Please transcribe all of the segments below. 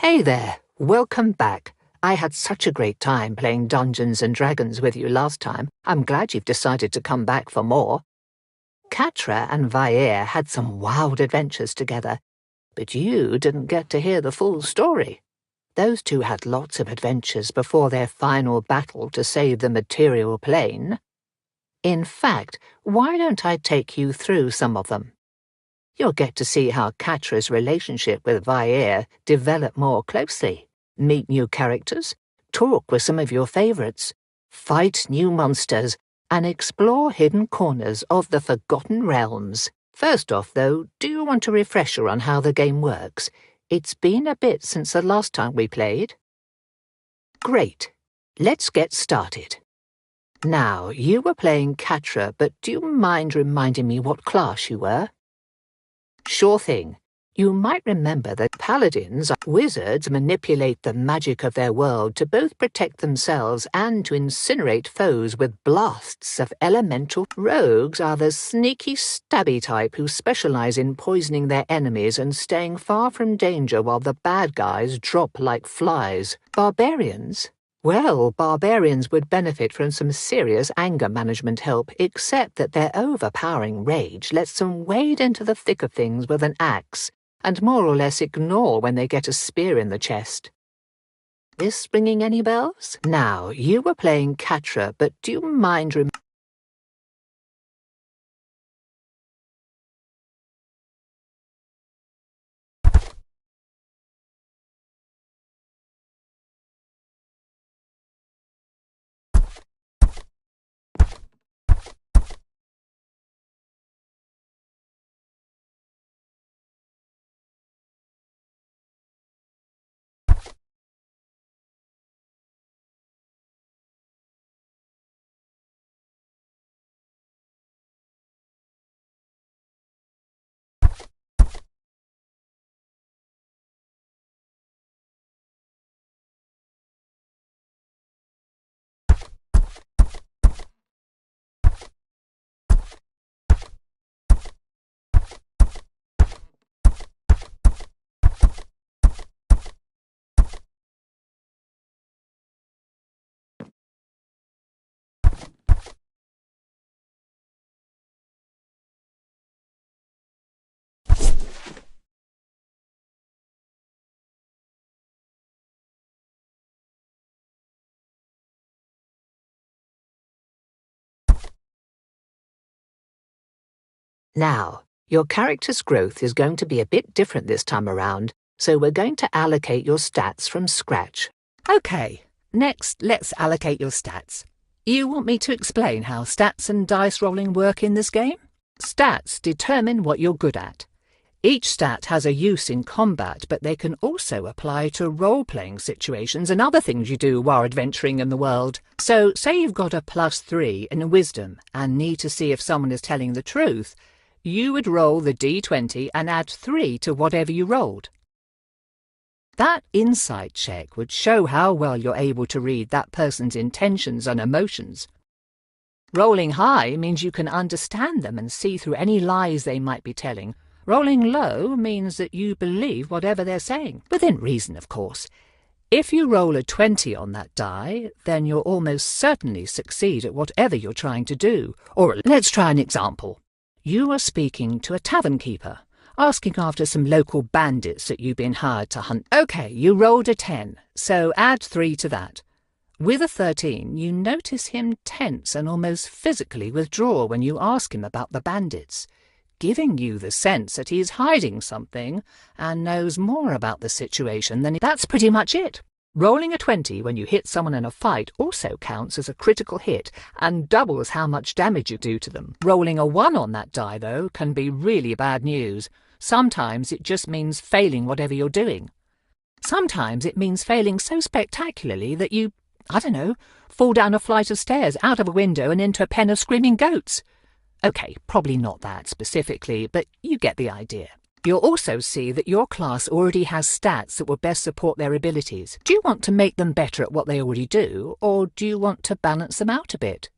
Hey there, welcome back. I had such a great time playing Dungeons and Dragons with you last time. I'm glad you've decided to come back for more. Catra and Vaer had some wild adventures together, but you didn't get to hear the full story. Those two had lots of adventures before their final battle to save the material plane. In fact, why don't I take you through some of them? You'll get to see how Catra's relationship with Vaer developed more closely, meet new characters, talk with some of your favourites, fight new monsters, and explore hidden corners of the Forgotten Realms. First off, though, do you want a refresher on how the game works? It's been a bit since the last time we played. Great. Let's get started. Now, you were playing Catra, but do you mind reminding me what class you were? Sure thing. You might remember that paladins, wizards, manipulate the magic of their world to both protect themselves and to incinerate foes with blasts of elemental. Rogues are the sneaky, stabby type who specialize in poisoning their enemies and staying far from danger while the bad guys drop like flies. Barbarians? Well, barbarians would benefit from some serious anger management help, except that their overpowering rage lets them wade into the thick of things with an axe, and more or less ignore when they get a spear in the chest. This ringing any bells? Now, you were playing Catra, but do you mind Now, your character's growth is going to be a bit different this time around, so we're going to allocate your stats from scratch. Okay, next let's allocate your stats. You want me to explain how stats and dice rolling work in this game? Stats determine what you're good at. Each stat has a use in combat, but they can also apply to role-playing situations and other things you do while adventuring in the world. So, say you've got a +3 in wisdom and need to see if someone is telling the truth, you would roll the d20 and add 3 to whatever you rolled. That insight check would show how well you're able to read that person's intentions and emotions. Rolling high means you can understand them and see through any lies they might be telling. Rolling low means that you believe whatever they're saying, within reason, of course. If you roll a 20 on that die, then you'll almost certainly succeed at whatever you're trying to do. Or let's try an example. You are speaking to a tavern keeper, asking after some local bandits that you've been hired to hunt. Okay, you rolled a 10, so add 3 to that. With a 13, you notice him tense and almost physically withdraw when you ask him about the bandits, giving you the sense that he's hiding something and knows more about the situation than... That's pretty much it. Rolling a 20 when you hit someone in a fight also counts as a critical hit and doubles how much damage you do to them. Rolling a 1 on that die, though, can be really bad news. Sometimes it just means failing whatever you're doing. Sometimes it means failing so spectacularly that you, I don't know, fall down a flight of stairs, out of a window and into a pen of screaming goats. Okay, probably not that specifically, but you get the idea. You'll also see that your class already has stats that will best support their abilities. Do you want to make them better at what they already do, or do you want to balance them out a bit?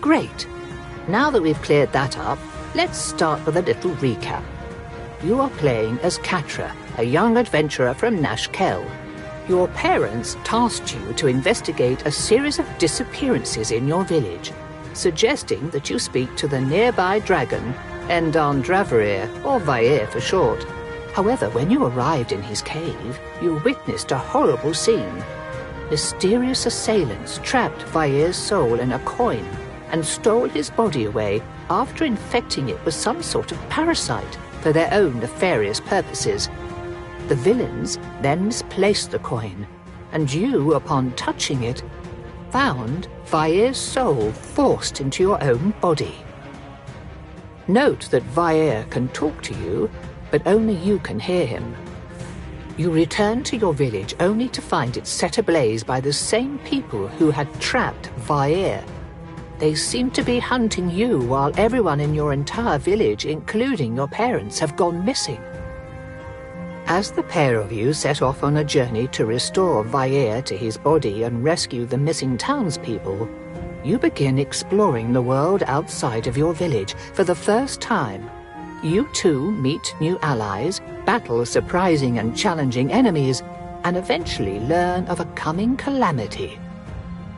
Great. Now that we've cleared that up, let's start with a little recap. You are playing as Catra, a young adventurer from Nash Kell. Your parents tasked you to investigate a series of disappearances in your village, suggesting that you speak to the nearby dragon, Endan Draverir, or Vair for short. However, when you arrived in his cave, you witnessed a horrible scene. Mysterious assailants trapped Vair's soul in a coin and stole his body away after infecting it with some sort of parasite for their own nefarious purposes. The villains then misplaced the coin, and you, upon touching it, found Vair's soul forced into your own body. Note that Vair can talk to you, but only you can hear him. You return to your village only to find it set ablaze by the same people who had trapped Vair. They seem to be hunting you while everyone in your entire village, including your parents, have gone missing. As the pair of you set off on a journey to restore Vair to his body and rescue the missing townspeople, you begin exploring the world outside of your village for the first time. You too meet new allies, battle surprising and challenging enemies, and eventually learn of a coming calamity.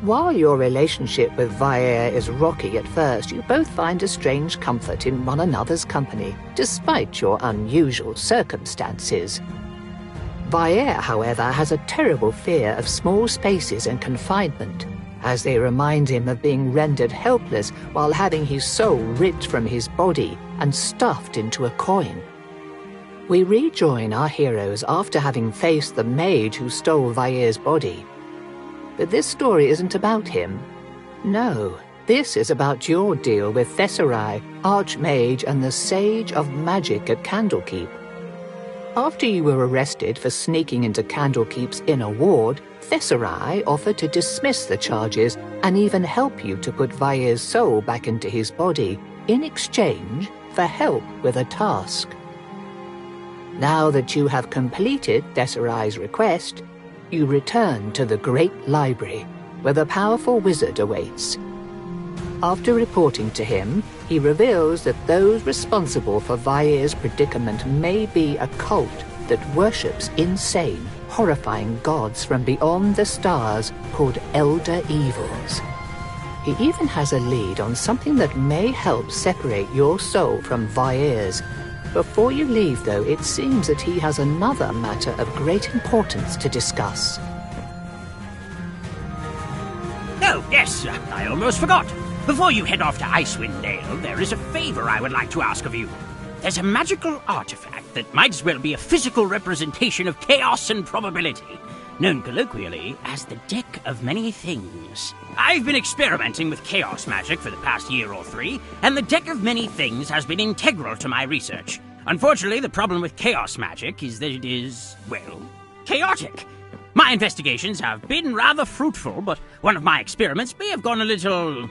While your relationship with Vair is rocky at first, you both find a strange comfort in one another's company, despite your unusual circumstances. Vair, however, has a terrible fear of small spaces and confinement, as they remind him of being rendered helpless while having his soul ripped from his body and stuffed into a coin. We rejoin our heroes after having faced the mage who stole Vair's body. But this story isn't about him. No, this is about your deal with Theserai, Archmage and the Sage of Magic at Candlekeep. After you were arrested for sneaking into Candlekeep's inner ward, Theserai offered to dismiss the charges and even help you to put Vair's soul back into his body in exchange for help with a task. Now that you have completed Theserai's request, you return to the Great Library, where the powerful wizard awaits. After reporting to him, he reveals that those responsible for Vair's predicament may be a cult that worships insane, horrifying gods from beyond the stars called Elder Evils. He even has a lead on something that may help separate your soul from Vair's. Before you leave, though, it seems that he has another matter of great importance to discuss. Oh, yes, I almost forgot. Before you head off to Icewind Dale, there is a favor I would like to ask of you. There's a magical artifact that might as well be a physical representation of chaos and probability, known colloquially as the Deck of Many Things. I've been experimenting with chaos magic for the past year or 3, and the Deck of Many Things has been integral to my research. Unfortunately, the problem with chaos magic is that it is, well, chaotic. My investigations have been rather fruitful, but one of my experiments may have gone a little,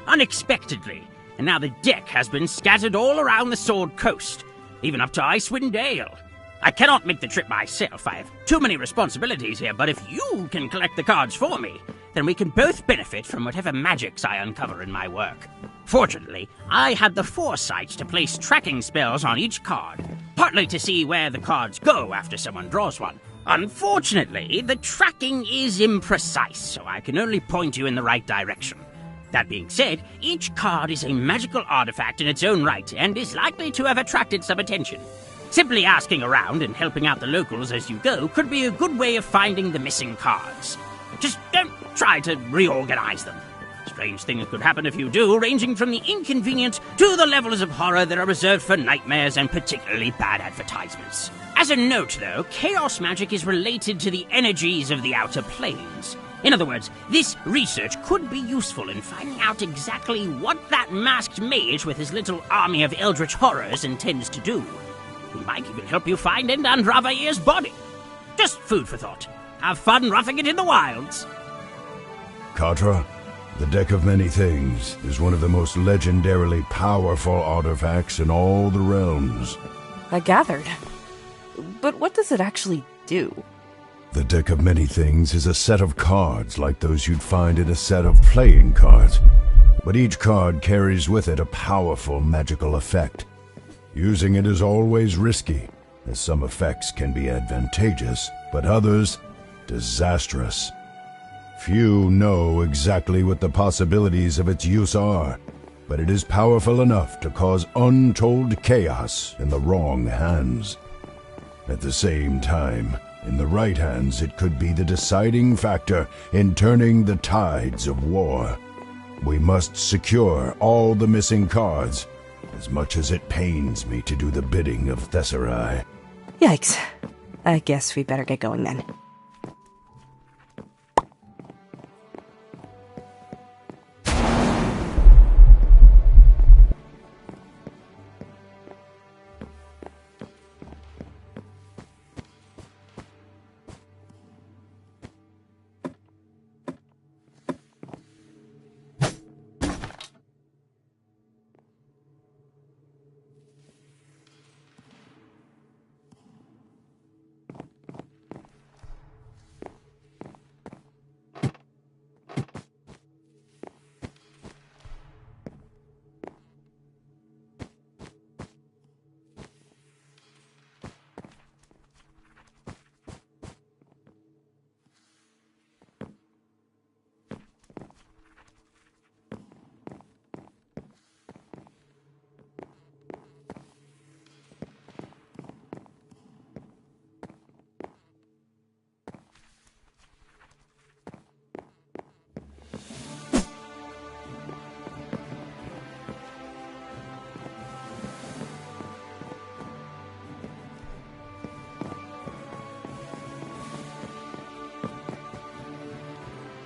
unexpectedly, and now the deck has been scattered all around the Sword Coast, even up to Icewind Dale. I cannot make the trip myself. I have too many responsibilities here, but if you can collect the cards for me, then we can both benefit from whatever magics I uncover in my work. Fortunately, I had the foresight to place tracking spells on each card, partly to see where the cards go after someone draws one. Unfortunately, the tracking is imprecise, so I can only point you in the right direction. That being said, each card is a magical artifact in its own right and is likely to have attracted some attention. Simply asking around and helping out the locals as you go could be a good way of finding the missing cards. Just don't try to reorganize them. Strange things could happen if you do, ranging from the inconvenient to the levels of horror that are reserved for nightmares and particularly bad advertisements. As a note, though, chaos magic is related to the energies of the outer planes. In other words, this research could be useful in finding out exactly what that masked mage with his little army of eldritch horrors intends to do. He might even help you find Endan Draveir's body. Just food for thought. Have fun roughing it in the wilds. Catra, the Deck of Many Things is one of the most legendarily powerful artifacts in all the realms. I gathered. But what does it actually do? The Deck of Many Things is a set of cards like those you'd find in a set of playing cards. but each card carries with it a powerful magical effect. Using it is always risky, as some effects can be advantageous, but others disastrous. Few know exactly what the possibilities of its use are, but it is powerful enough to cause untold chaos in the wrong hands. At the same time, in the right hands, it could be the deciding factor in turning the tides of war. We must secure all the missing cards, as much as it pains me to do the bidding of Tesserae. Yikes. I guess we better get going then.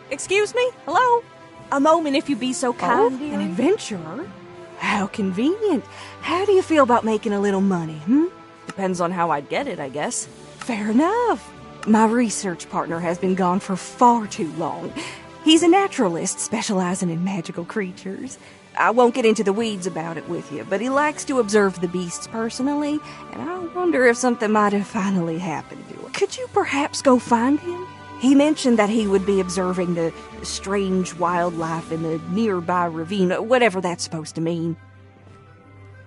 Excuse me? Hello? A moment, if you be so kind. An adventurer? How convenient. How do you feel about making a little money, Depends on how I'd get it, I guess. Fair enough. My research partner has been gone for far too long. He's a naturalist specializing in magical creatures. I won't get into the weeds about it with you, but he likes to observe the beasts personally, and I wonder if something might have finally happened to him. Could you perhaps go find him? He mentioned that he would be observing the strange wildlife in the nearby ravine, whatever that's supposed to mean.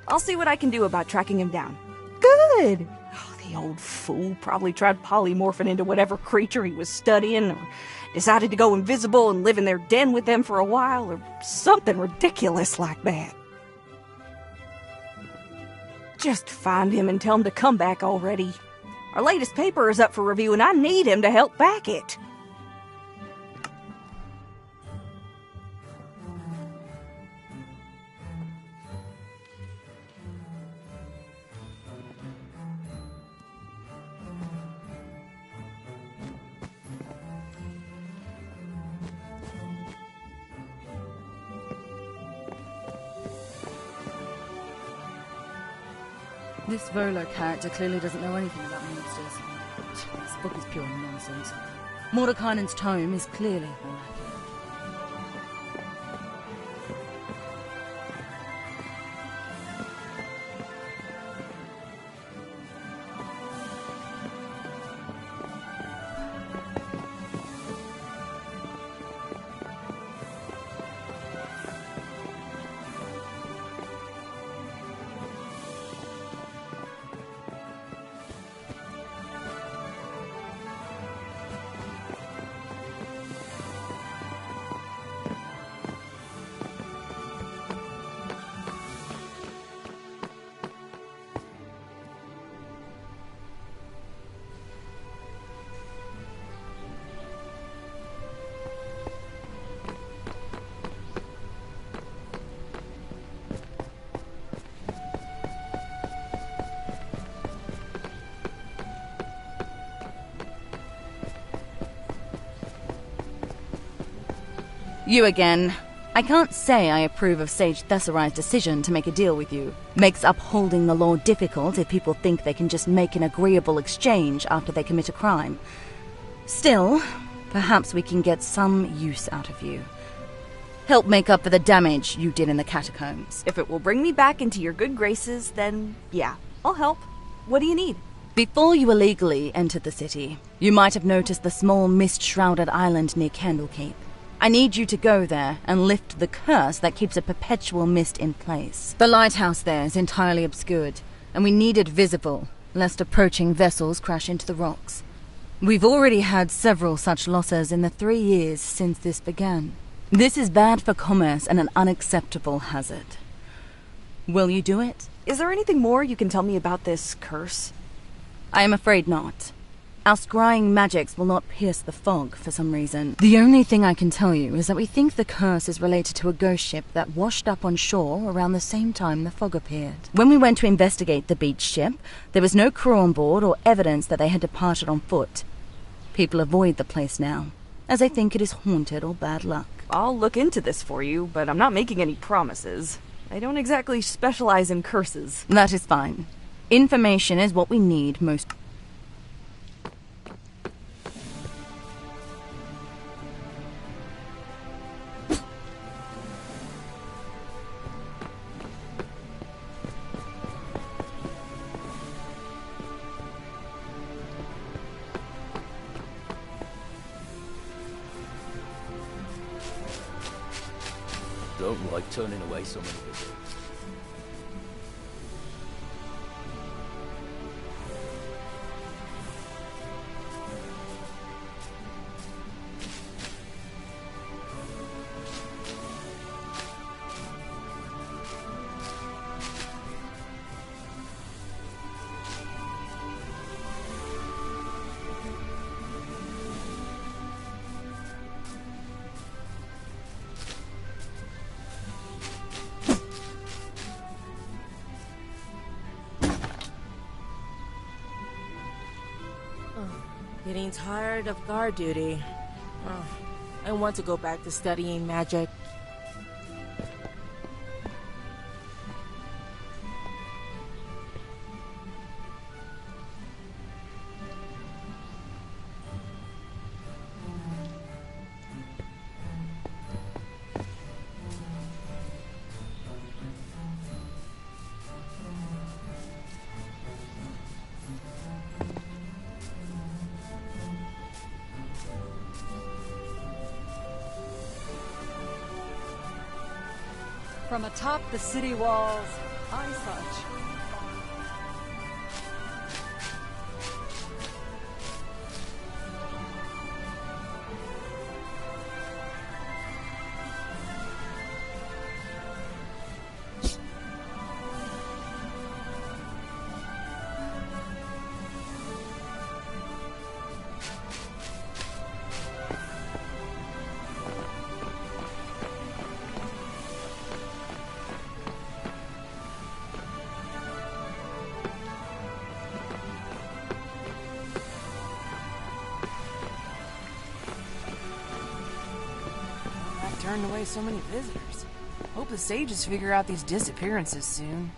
I'll see what I can do about tracking him down. Good! Oh, the old fool probably tried polymorphing into whatever creature he was studying, or decided to go invisible and live in their den with them for a while, or something ridiculous like that. Just find him and tell him to come back already. Our latest paper is up for review, and I need him to help back it. This Volo character clearly doesn't know anything about monsters. This book is pure nonsense. Mordenkainen's tome is clearly more accurate. You again. I can't say I approve of Sage Tesserae's decision to make a deal with you. Makes upholding the law difficult if people think they can just make an agreeable exchange after they commit a crime. Still, perhaps we can get some use out of you. Help make up for the damage you did in the catacombs. If it will bring me back into your good graces, then yeah, I'll help. What do you need? Before you illegally entered the city, you might have noticed the small mist-shrouded island near Candlekeep. I need you to go there and lift the curse that keeps a perpetual mist in place. The lighthouse there is entirely obscured, and we need it visible, lest approaching vessels crash into the rocks. We've already had several such losses in the 3 years since this began. This is bad for commerce and an unacceptable hazard. Will you do it? Is there anything more you can tell me about this curse? I am afraid not. Our scrying magics will not pierce the fog for some reason. The only thing I can tell you is that we think the curse is related to a ghost ship that washed up on shore around the same time the fog appeared. When we went to investigate the beach ship, there was no crew on board or evidence that they had departed on foot. People avoid the place now, as they think it is haunted or bad luck. I'll look into this for you, but I'm not making any promises. I don't exactly specialize in curses. That is fine. Information is what we need most. Don't like turning away so many visitors. Getting tired of guard duty. I want to go back to studying magic. From atop the city walls, I such. Turned away so many visitors. Hope the sages figure out these disappearances soon.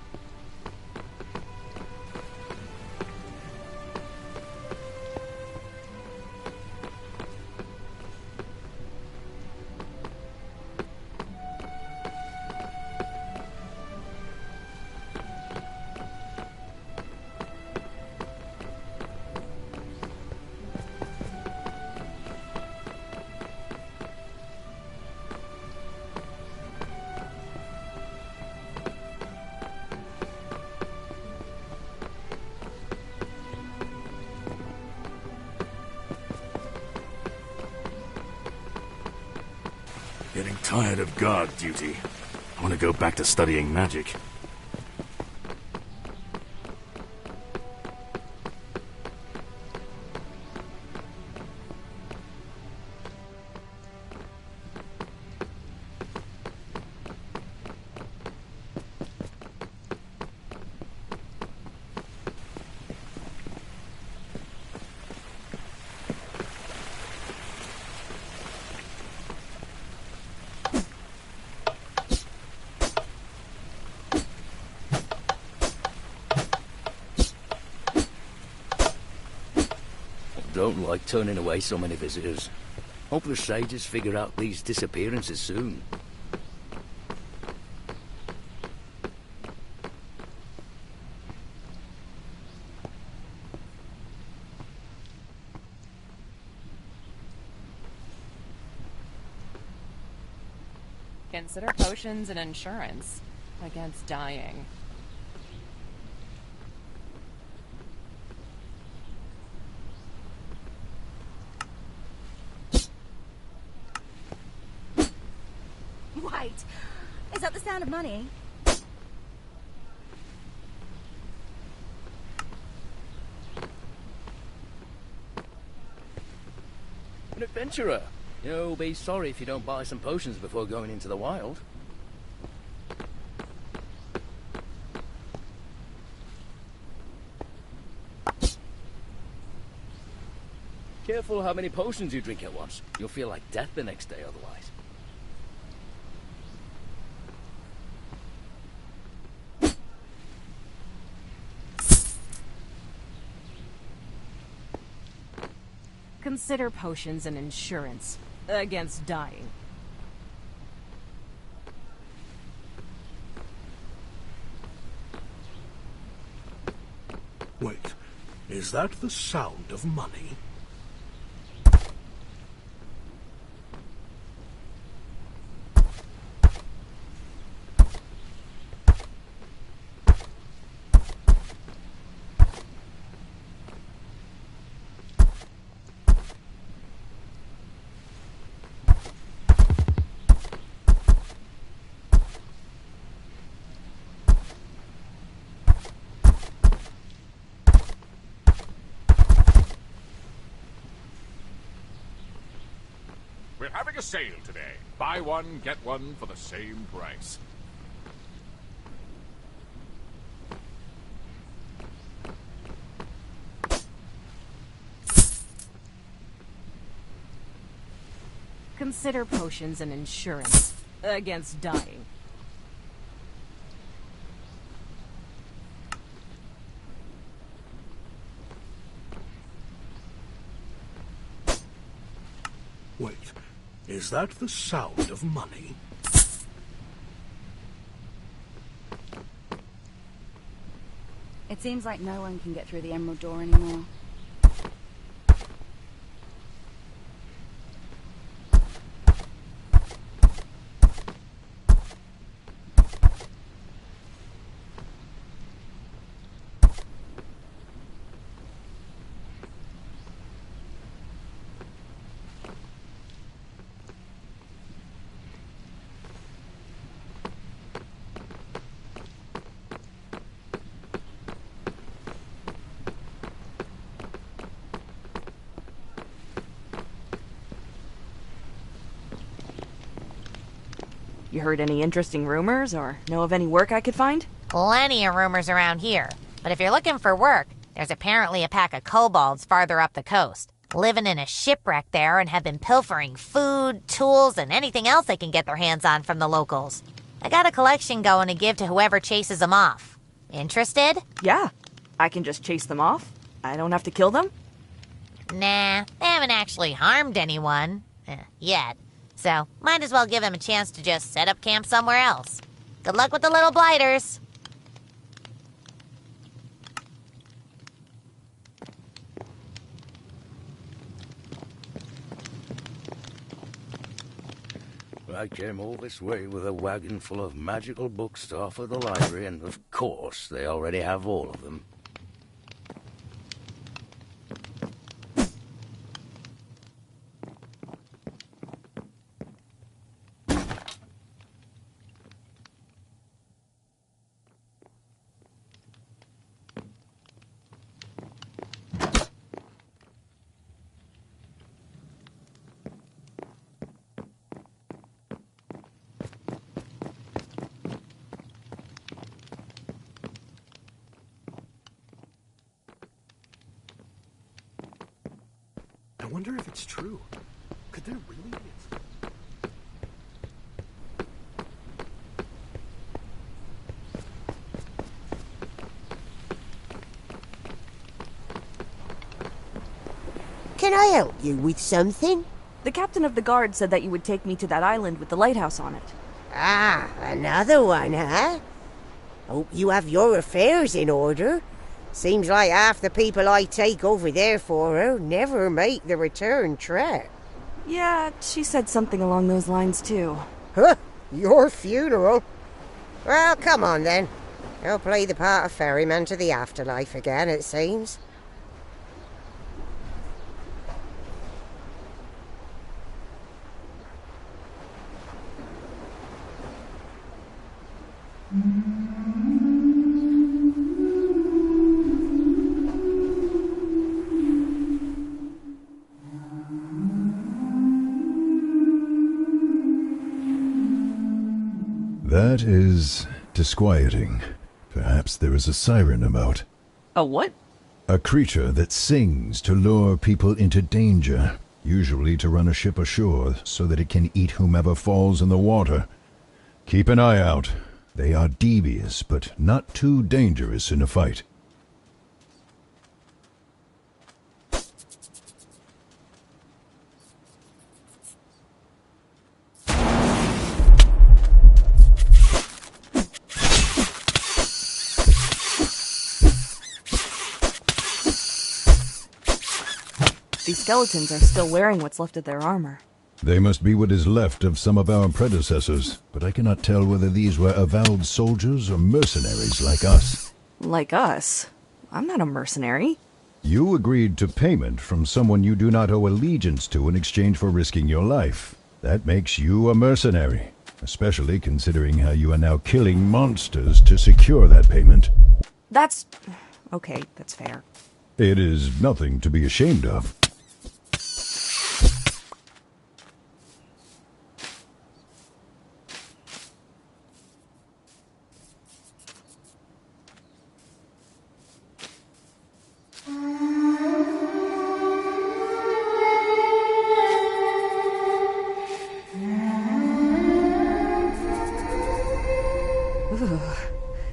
Getting tired of guard duty. I want to go back to studying magic. Don't like turning away so many visitors. Hope the sages figure out these disappearances soon. Consider potions and insurance against dying. Wait, is that the sound of money? An adventurer. You'll be sorry if you don't buy some potions before going into the wild. Careful how many potions you drink at once. You'll feel like death the next day otherwise. Consider potions and insurance against dying. Wait, is that the sound of money? We're having a sale today. Buy one, get one for the same price. Consider potions and insurance against dying. Wait, is that the sound of money? It seems like no one can get through the Emerald Door anymore. You heard any interesting rumors, or know of any work I could find? Plenty of rumors around here. But if you're looking for work, there's apparently a pack of kobolds farther up the coast, living in a shipwreck there and have been pilfering food, tools, and anything else they can get their hands on from the locals. I got a collection going to give to whoever chases them off. Interested? Yeah. I can just chase them off? I don't have to kill them? Nah, they haven't actually harmed anyone. Yet. So, might as well give them a chance to just set up camp somewhere else. Good luck with the little blighters. I came all this way with a wagon full of magical books to offer the library, and of course, they already have all of them. I wonder if it's true. Could there really be Can I help you with something? The captain of the guard said that you would take me to that island with the lighthouse on it. Ah, another one, huh? Hope you have your affairs in order. Seems like half the people I take over there for her never make the return trip. Yeah, she said something along those lines too. Huh? Your funeral? Well, come on then. He'll play the part of ferryman to the afterlife again, it seems. That is disquieting. Perhaps there is a siren about. A what? A creature that sings to lure people into danger, usually to run a ship ashore so that it can eat whomever falls in the water. Keep an eye out. They are devious, but not too dangerous in a fight. These skeletons are still wearing what's left of their armor. They must be what is left of some of our predecessors, but I cannot tell whether these were avowed soldiers or mercenaries like us. Like us? I'm not a mercenary. You agreed to payment from someone you do not owe allegiance to in exchange for risking your life. That makes you a mercenary, especially considering how you are now killing monsters to secure that payment. That's... okay, that's fair. It is nothing to be ashamed of.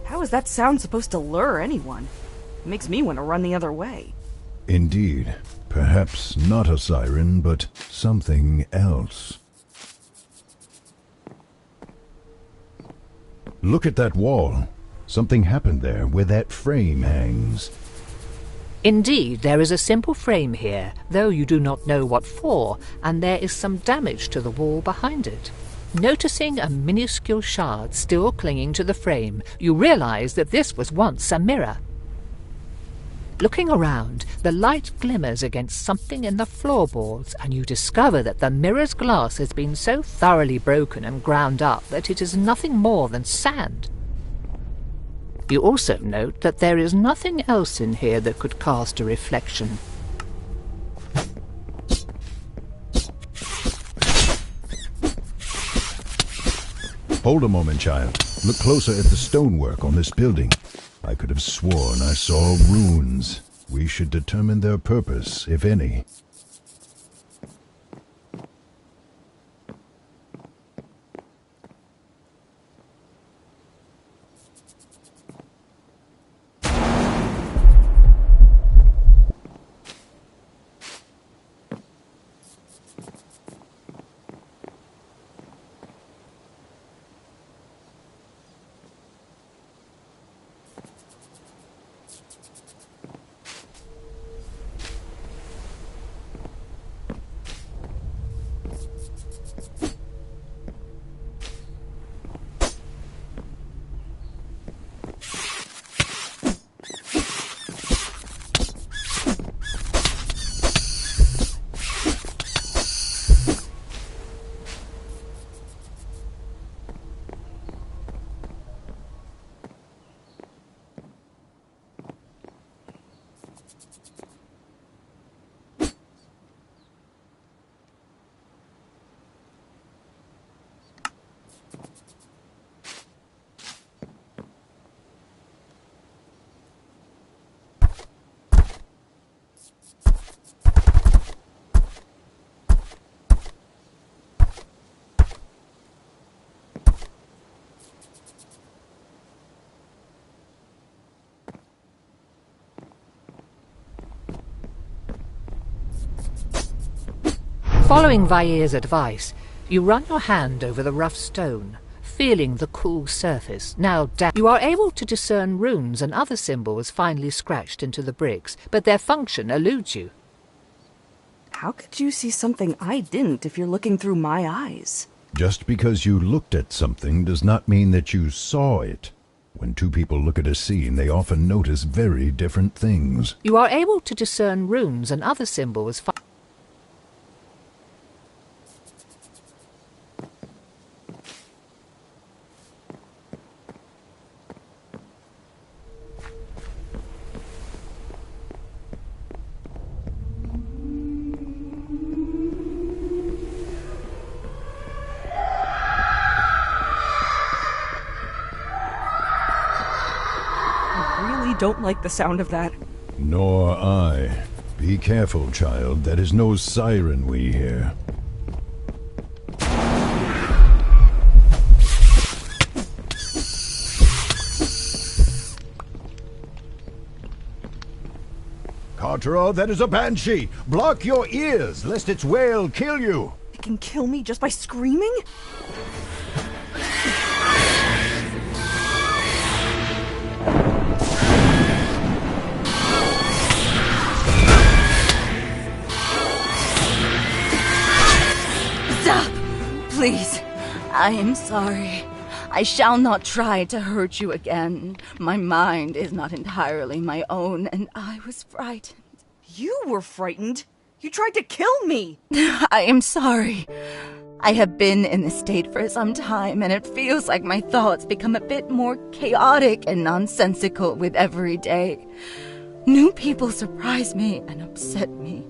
How is that sound supposed to lure anyone? It makes me want to run the other way. Indeed. Perhaps not a siren, but something else. Look at that wall. Something happened there where that frame hangs. Indeed, there is a simple frame here, though you do not know what for, and there is some damage to the wall behind it. Noticing a minuscule shard still clinging to the frame, you realize that this was once a mirror. Looking around, the light glimmers against something in the floorboards, and you discover that the mirror's glass has been so thoroughly broken and ground up that it is nothing more than sand. You also note that there is nothing else in here that could cast a reflection. Hold a moment, child. Look closer at the stonework on this building. I could have sworn I saw runes. We should determine their purpose, if any. Following Vair's advice, you run your hand over the rough stone, feeling the cool surface, now damp. You are able to discern runes and other symbols finely scratched into the bricks, but their function eludes you. How could you see something I didn't if you're looking through my eyes? Just because you looked at something does not mean that you saw it. When two people look at a scene, they often notice very different things. You are able to discern runes and other symbols. Don't like the sound of that. Nor I. Be careful, child. That is no siren we hear. Cartero, that is a banshee! Block your ears, lest its wail kill you! It can kill me just by screaming? Please, I am sorry. I shall not try to hurt you again. My mind is not entirely my own, and I was frightened. You were frightened? You tried to kill me! I am sorry. I have been in this state for some time, and it feels like my thoughts become a bit more chaotic and nonsensical with every day. New people surprise me and upset me,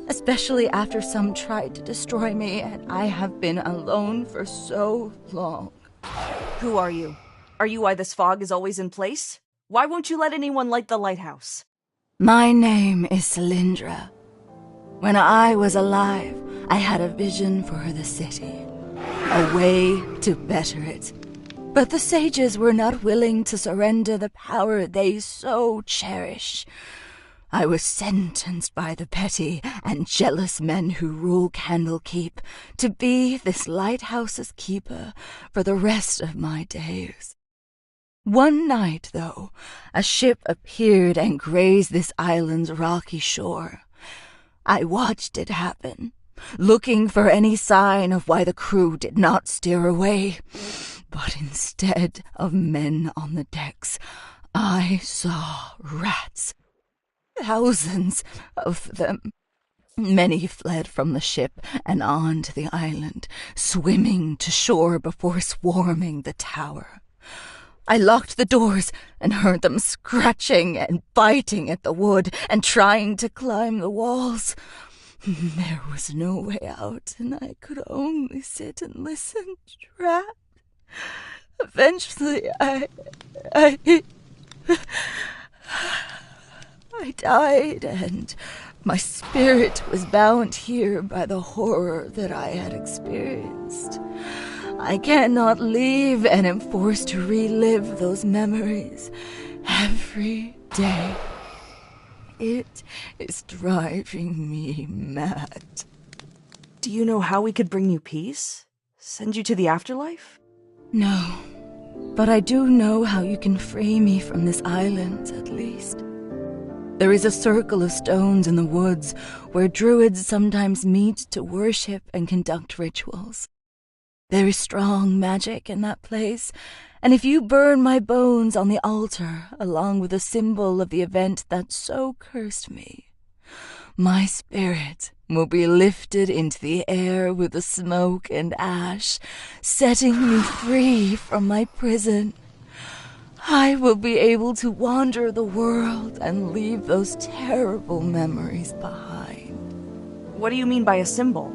especially after some tried to destroy me, and I have been alone for so long. Who are you? Are you why this fog is always in place? Why won't you let anyone light the lighthouse? My name is Cylindra. When I was alive, I had a vision for the city, a way to better it. But the sages were not willing to surrender the power they so cherish. I was sentenced by the petty and jealous men who rule Candlekeep to be this lighthouse's keeper for the rest of my days. One night, though, a ship appeared and grazed this island's rocky shore. I watched it happen, looking for any sign of why the crew did not steer away. But instead of men on the decks, I saw rats. Thousands of them. Many fled from the ship and onto the island, swimming to shore before swarming the tower. I locked the doors and heard them scratching and biting at the wood and trying to climb the walls. There was no way out, and I could only sit and listen, trapped. Eventually, I died, and my spirit was bound here by the horror that I had experienced. I cannot leave and am forced to relive those memories every day. It is driving me mad. Do you know how we could bring you peace? Send you to the afterlife? No, but I do know how you can free me from this island, at least. There is a circle of stones in the woods where druids sometimes meet to worship and conduct rituals. There is strong magic in that place, and if you burn my bones on the altar, along with a symbol of the event that so cursed me, my spirit will be lifted into the air with the smoke and ash, setting me free from my prison. I will be able to wander the world and leave those terrible memories behind. What do you mean by a symbol?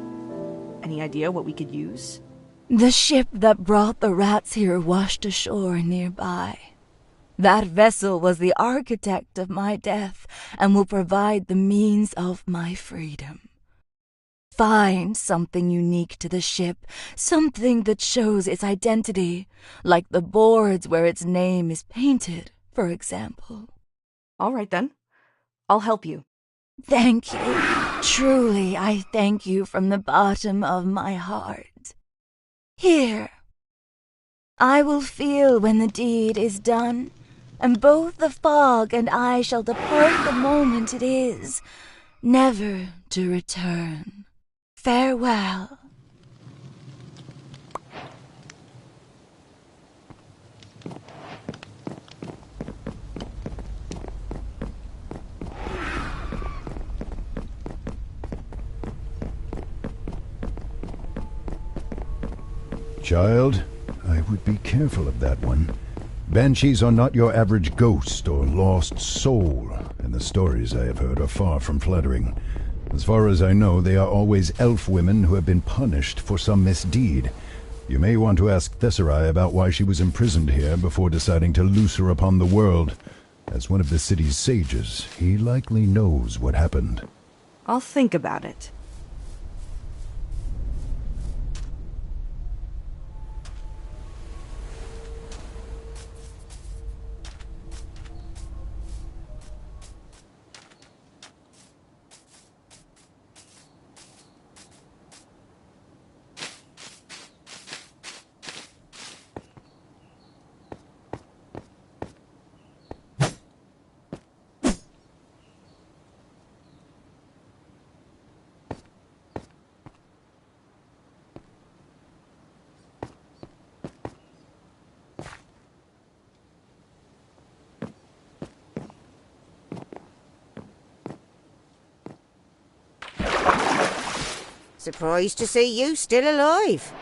Any idea what we could use? The ship that brought the rats here washed ashore nearby. That vessel was the architect of my death and will provide the means of my freedom. Find something unique to the ship, something that shows its identity, like the boards where its name is painted, for example. All right, then. I'll help you. Thank you. Truly, I thank you from the bottom of my heart. Here. I will feel when the deed is done, and both the fog and I shall depart the moment it is, never to return. Farewell. Child, I would be careful of that one. Banshees are not your average ghost or lost soul, and the stories I have heard are far from flattering. As far as I know, they are always elf women who have been punished for some misdeed. You may want to ask Tesserae about why she was imprisoned here before deciding to loose her upon the world. As one of the city's sages, he likely knows what happened. I'll think about it. Surprised to see you still alive.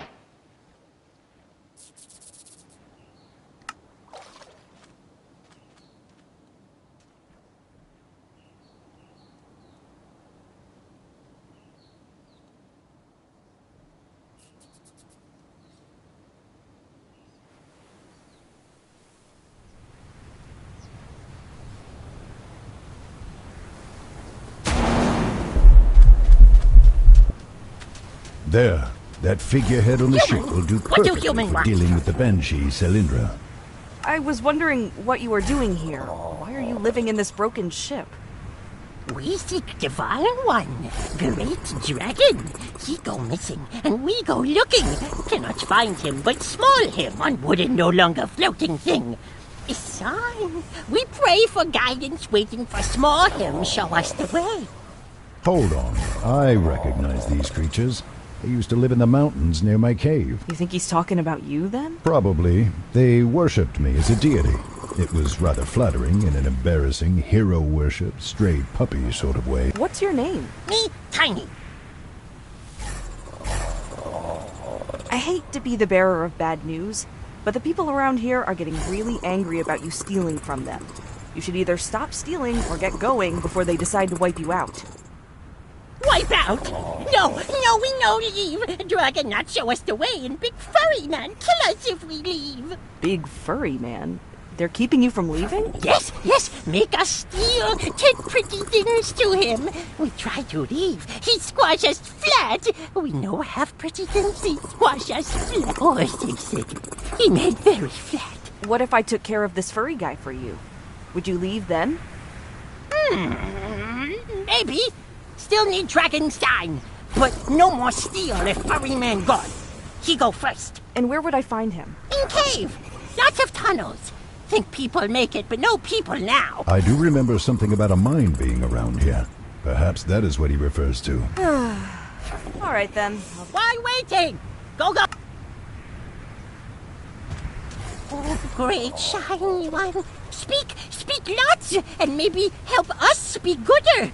There, that figurehead on the ship will do perfectly for dealing with the Banshee, Selindra. I was wondering what you were doing here. Why are you living in this broken ship? We seek Divine One, great dragon. He go missing, and we go looking. Cannot find him, but small him on wooden, no longer floating thing. A sign. We pray for guidance, waiting for small him show us the way. Hold on, I recognize these creatures. They used to live in the mountains near my cave. You think he's talking about you, then? Probably. They worshipped me as a deity. It was rather flattering in an embarrassing hero worship, strayed puppy sort of way. What's your name? Me, Tiny. I hate to be the bearer of bad news, but the people around here are getting really angry about you stealing from them. You should either stop stealing or get going before they decide to wipe you out. Wipe out? No, we no leave. Dragon not show us the way, and Big Furry Man kill us if we leave. Big Furry Man? They're keeping you from leaving? Yes, make us steal. Take pretty things to him. We try to leave. He squash us flat. We know have pretty things. He squash us flat. Oh, he made very flat. What if I took care of this furry guy for you? Would you leave then? Maybe. Still need dragon sign. But no more steal if Furry Man gone. He go first. And where would I find him? In cave. Lots of tunnels. Think people make it, but no people now. I do remember something about a mine being around here. Perhaps that is what he refers to. All right, then. Why waiting? Go! Oh, great shiny one. Speak lots, and maybe help us be gooder.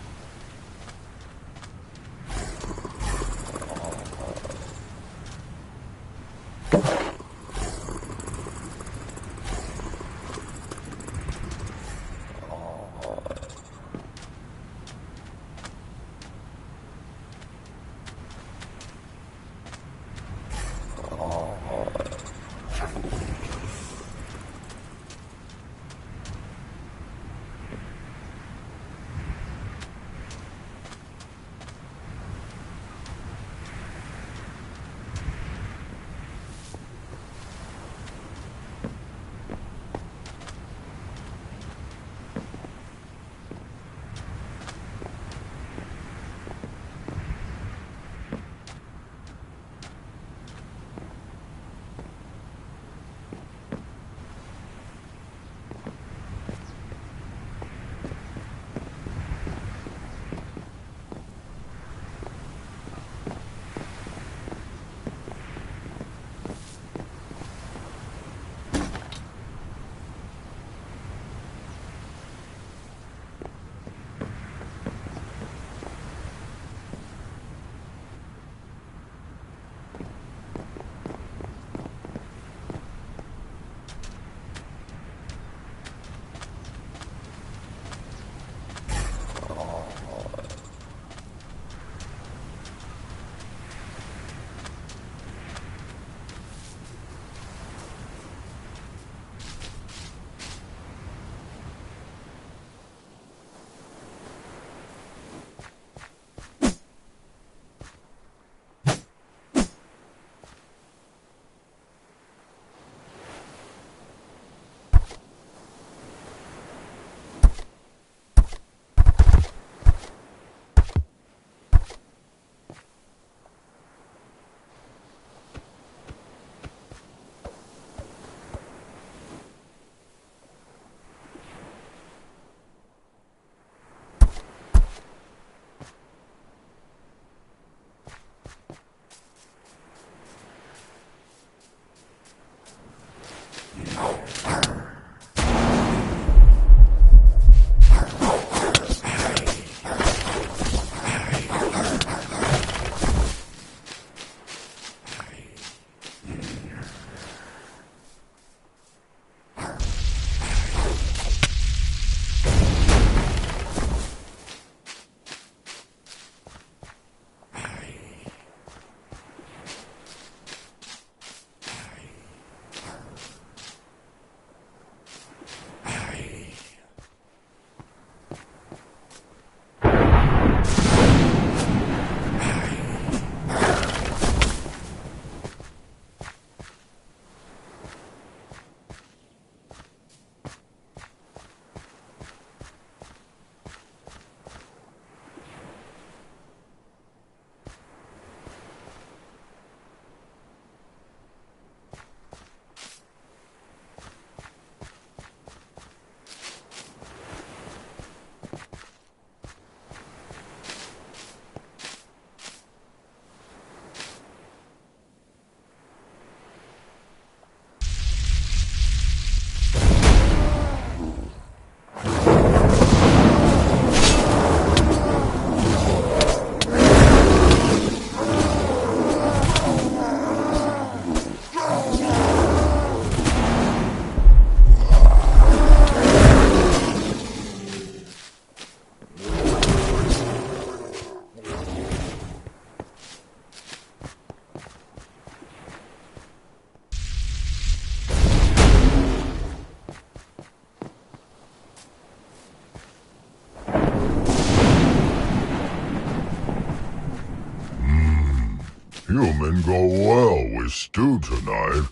Human go well with stew tonight.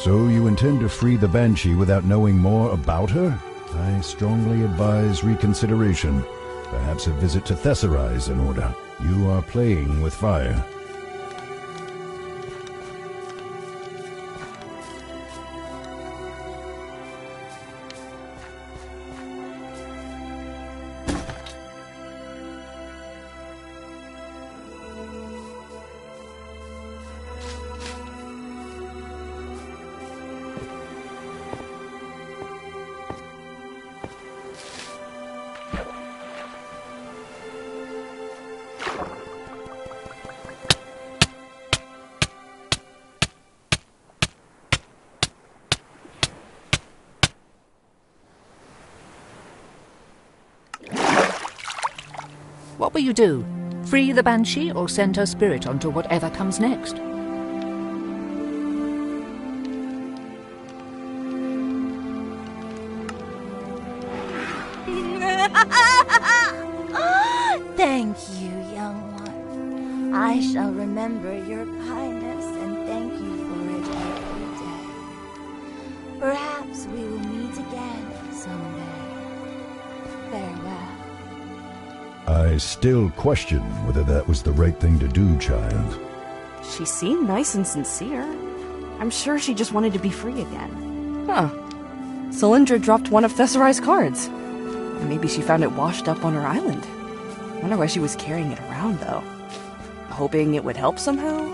So you intend to free the Banshee without knowing more about her? I strongly advise reconsideration. Perhaps a visit to Thesserai is in order. You are playing with fire. What will you do? Free the Banshee or send her spirit onto whatever comes next? Thank you, young one. I shall remember your kindness and thank you for it every day. Perhaps we will meet again someday. Farewell. I still question whether that was the right thing to do, child. She seemed nice and sincere. I'm sure she just wanted to be free again. Huh. Cylindra dropped one of Thesserai's cards. Maybe she found it washed up on her island. Wonder why she was carrying it around, though. Hoping it would help somehow?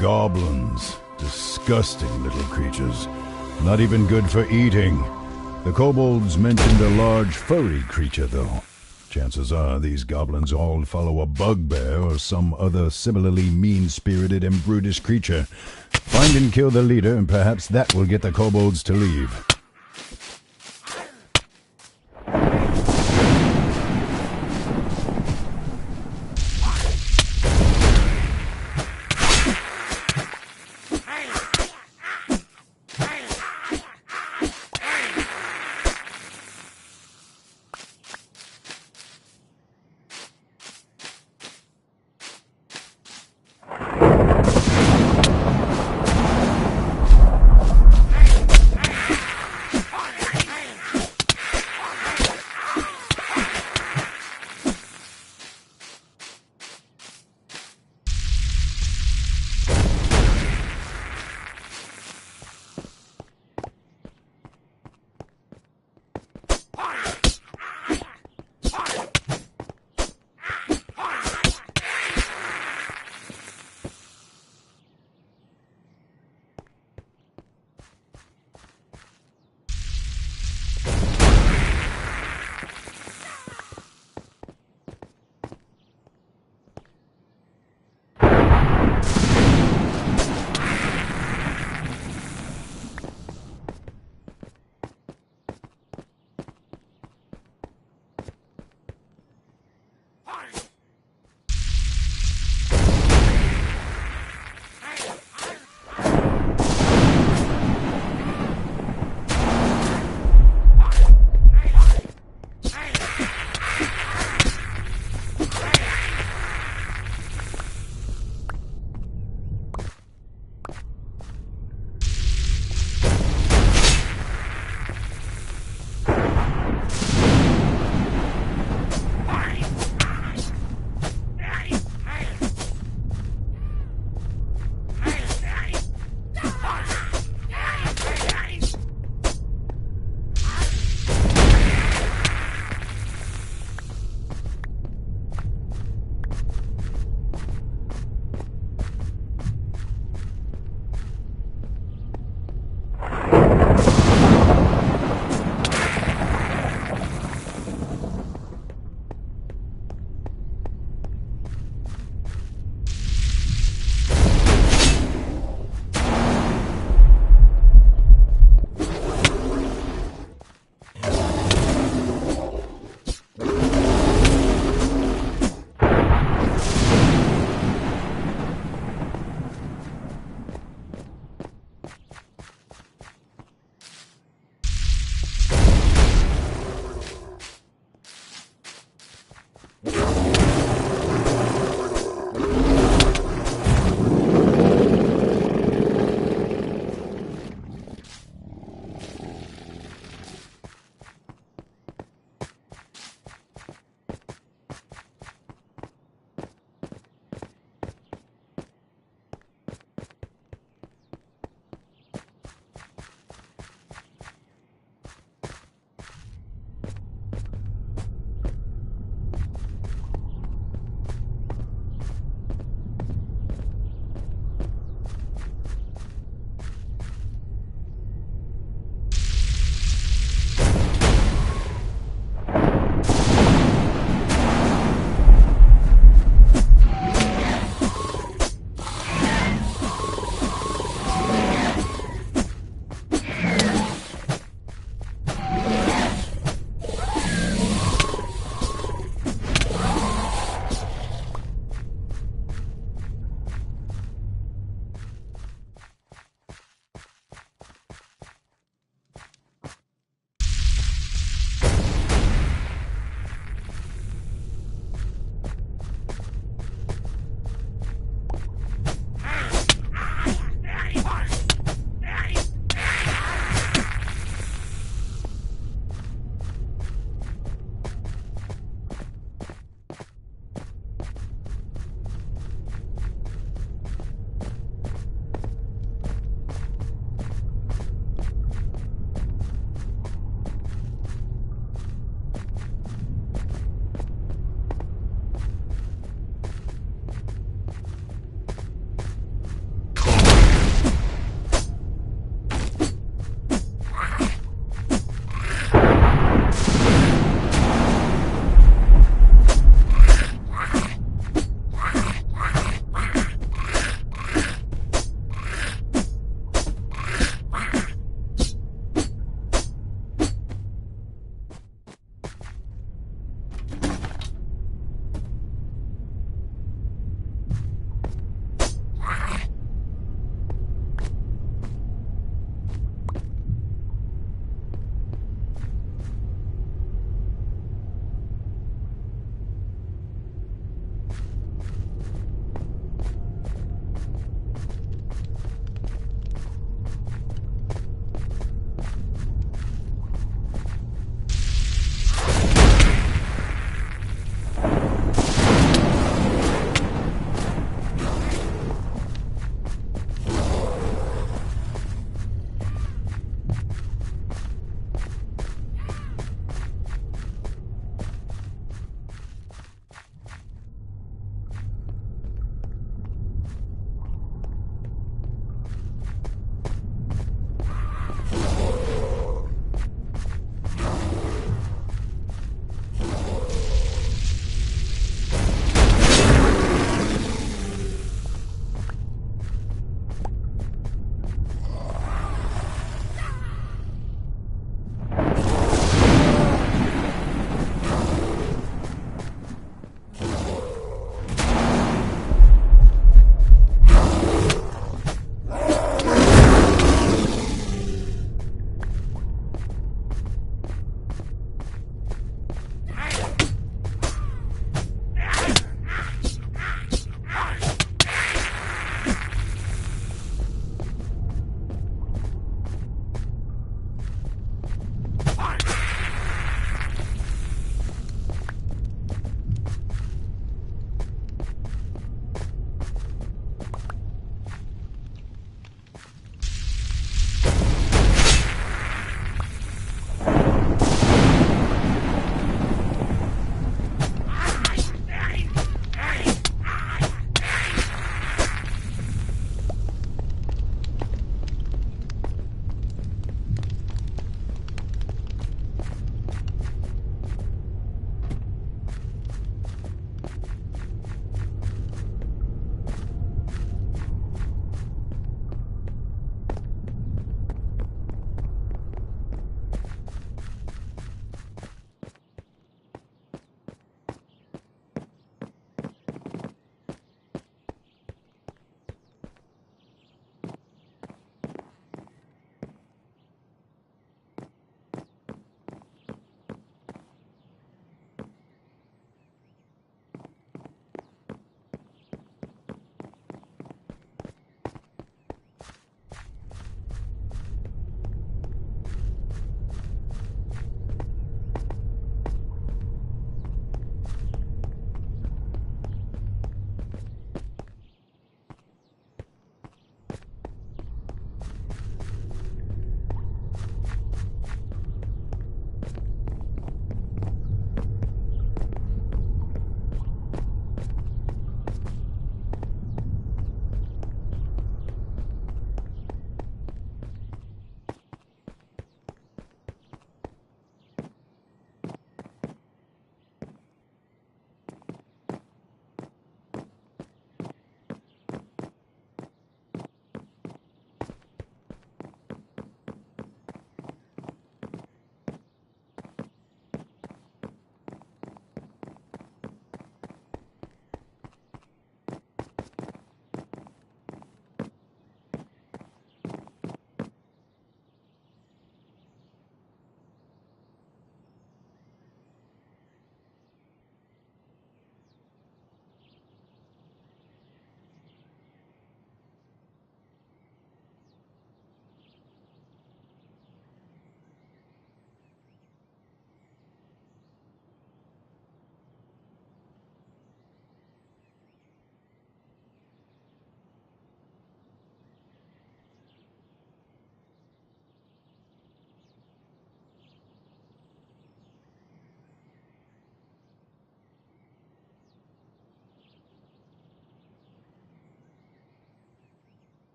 Goblins. Disgusting little creatures. Not even good for eating. The kobolds mentioned a large furry creature, though. Chances are these goblins all follow a bugbear or some other similarly mean-spirited and brutish creature. Find and kill the leader, and perhaps that will get the kobolds to leave.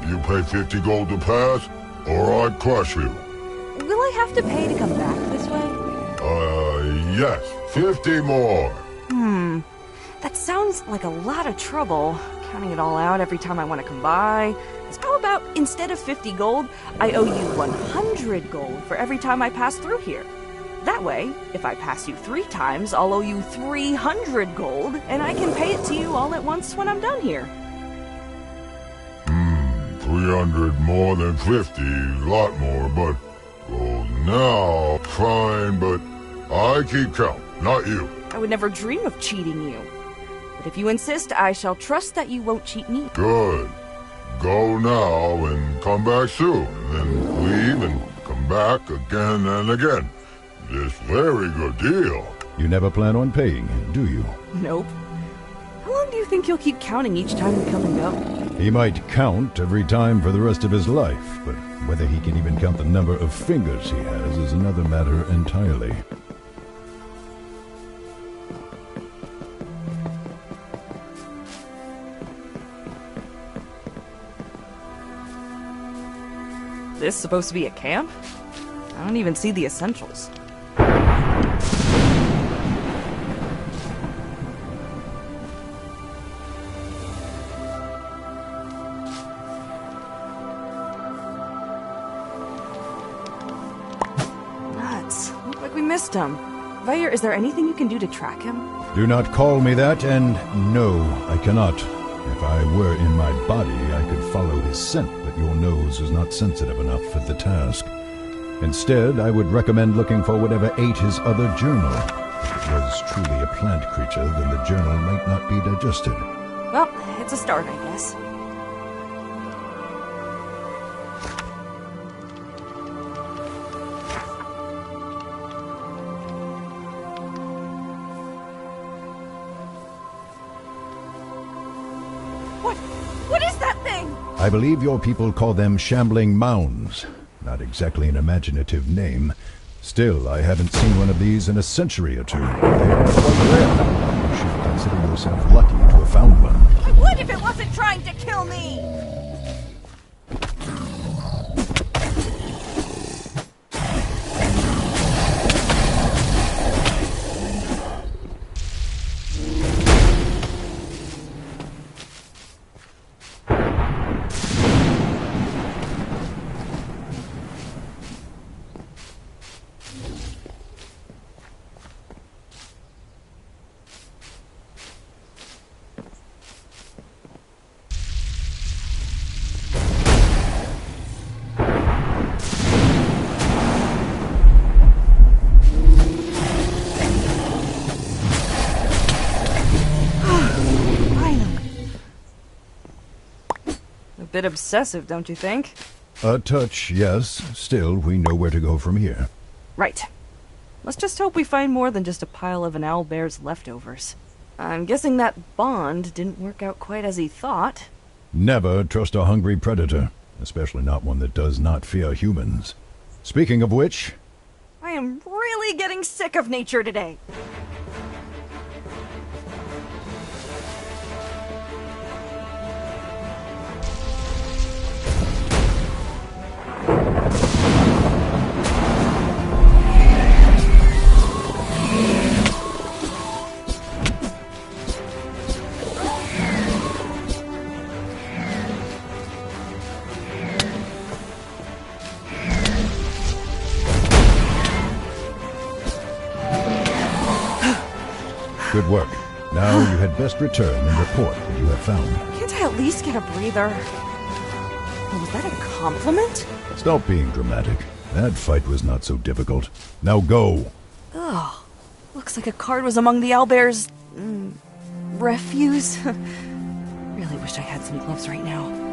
up, you pay 50 gold to pass, or I crush you. Will I have to pay to come back this way? Yes. 50 more. That sounds like a lot of trouble, counting it all out every time I want to come by. So how about, instead of 50 gold, I owe you 100 gold for every time I pass through here? That way, if I pass you 3 times, I'll owe you 300 gold, and I can pay it to you all at once when I'm done here. 300 more than 50, a lot more, but... Well, now, fine, but I keep count, not you. I would never dream of cheating you. But if you insist, I shall trust that you won't cheat me. Good. Go now and come back soon, and then leave and come back again and again. This very good deal. You never plan on paying, do you? Nope. How long do you think you'll keep counting each time we come and go? He might count every time for the rest of his life, but whether he can even count the number of fingers he has is another matter entirely. This supposed to be a camp? I don't even see the essentials. Nuts. Look like we missed him. Vair, is there anything you can do to track him? Do not call me that, and no, I cannot. If I were in my body, I could follow his scent, but your nose is not sensitive enough for the task. Instead, I would recommend looking for whatever ate his other journal. If it was truly a plant creature, then the journal might not be digested. Well, it's a start, I guess. What is that thing? I believe your people call them shambling mounds. Not exactly an imaginative name. Still, I haven't seen one of these in a century or two. They are quite rare. You should consider yourself lucky to have found one. I would if it wasn't trying to kill me! Bit obsessive, don't you think? A touch, yes. Still, we know where to go from here. Right. Let's just hope we find more than just a pile of an owlbear's leftovers. I'm guessing that bond didn't work out quite as he thought. Never trust a hungry predator, especially not one that does not fear humans. Speaking of which... I am really getting sick of nature today. Good work. Now you had best return and report what you have found. Can't I at least get a breather? Oh, was that a compliment? Stop being dramatic. That fight was not so difficult. Now go. Ugh. Looks like a card was among the owlbear's... refuse. Really wish I had some gloves right now.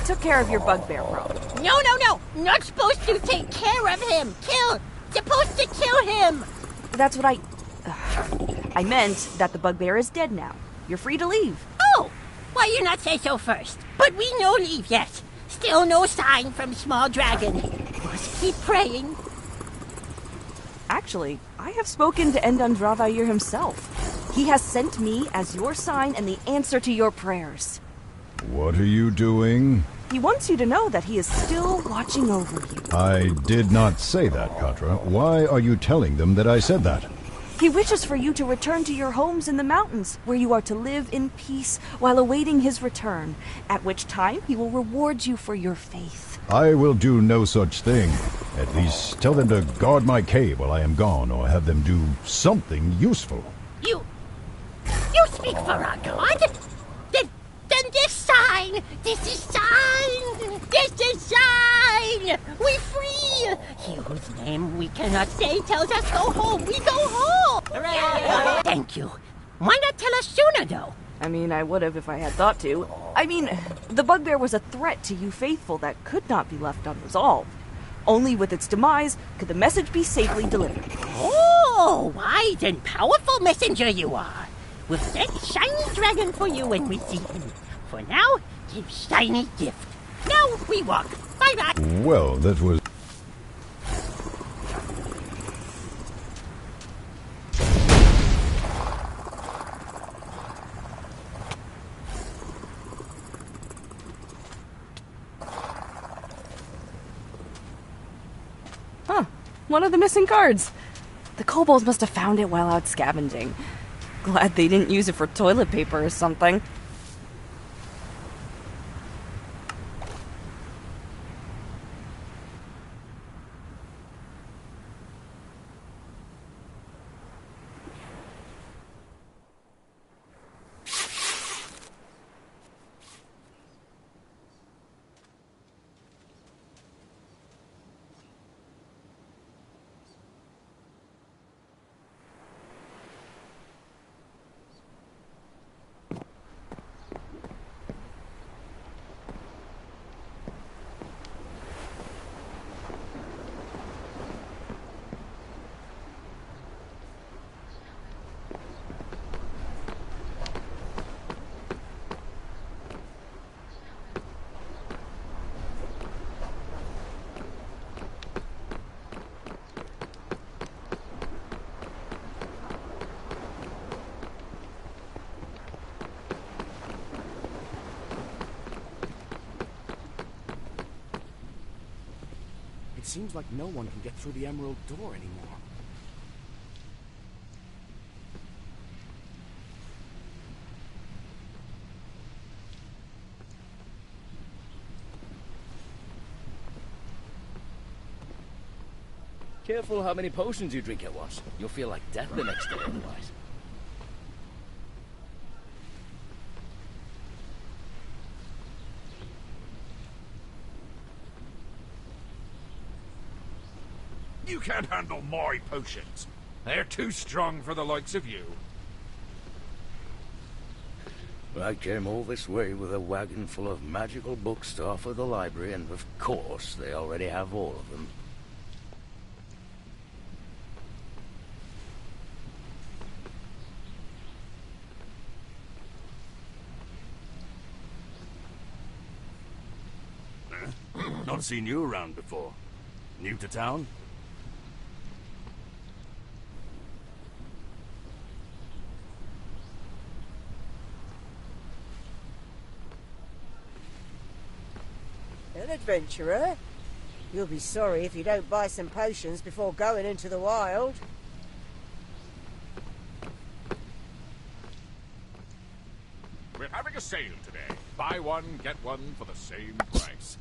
took care of your bugbear problem. No! Not supposed to take care of him! Supposed to kill him! That's what I meant that the bugbear is dead now. You're free to leave. Oh! Why you not say so first? But we no leave yet. Still no sign from Small Dragon. Must keep praying. Actually, I have spoken to Endan Dravair himself. He has sent me as your sign and the answer to your prayers. What are you doing? He wants you to know that he is still watching over you. I did not say that, Katra. Why are you telling them that I said that? He wishes for you to return to your homes in the mountains, where you are to live in peace while awaiting his return, at which time he will reward you for your faith. I will do no such thing. At least tell them to guard my cave while I am gone, or have them do something useful. You speak for our god? Then this sign! This is sign! We free! He whose name we cannot say tells us go home. We go home! Hooray! Thank you. Why not tell us sooner, though? I mean, I would have if I had thought to. I mean, the bugbear was a threat to you faithful that could not be left unresolved. Only with its demise could the message be safely delivered. Oh, wise and powerful messenger you are. We'll send Shiny Dragon for you when we see him. For now, give Shiny gift. Now we walk. Bye-bye. Well, that was... Huh. One of the missing cards. The kobolds must have found it while out scavenging. Glad they didn't use it for toilet paper or something. It seems like no one can get through the Emerald Door anymore. Careful how many potions you drink at once. You'll feel like death the next day otherwise. You can't handle my potions. They're too strong for the likes of you. I came all this way with a wagon full of magical books to offer the library, and of course, they already have all of them. Not seen you around before. New to town? An adventurer? You'll be sorry if you don't buy some potions before going into the wild. We're having a sale today. Buy one, get one for the same price.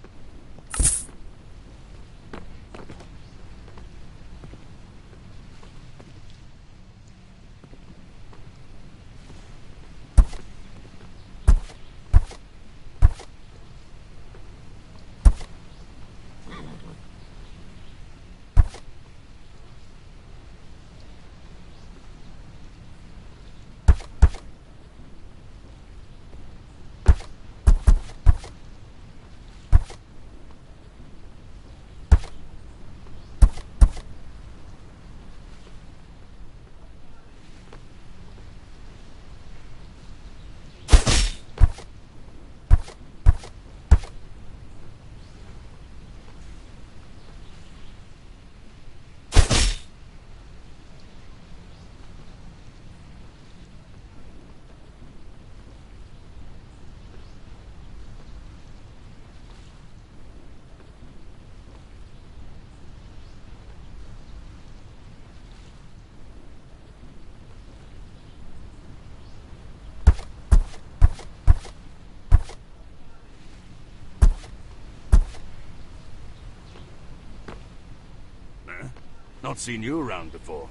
Not seen you around before.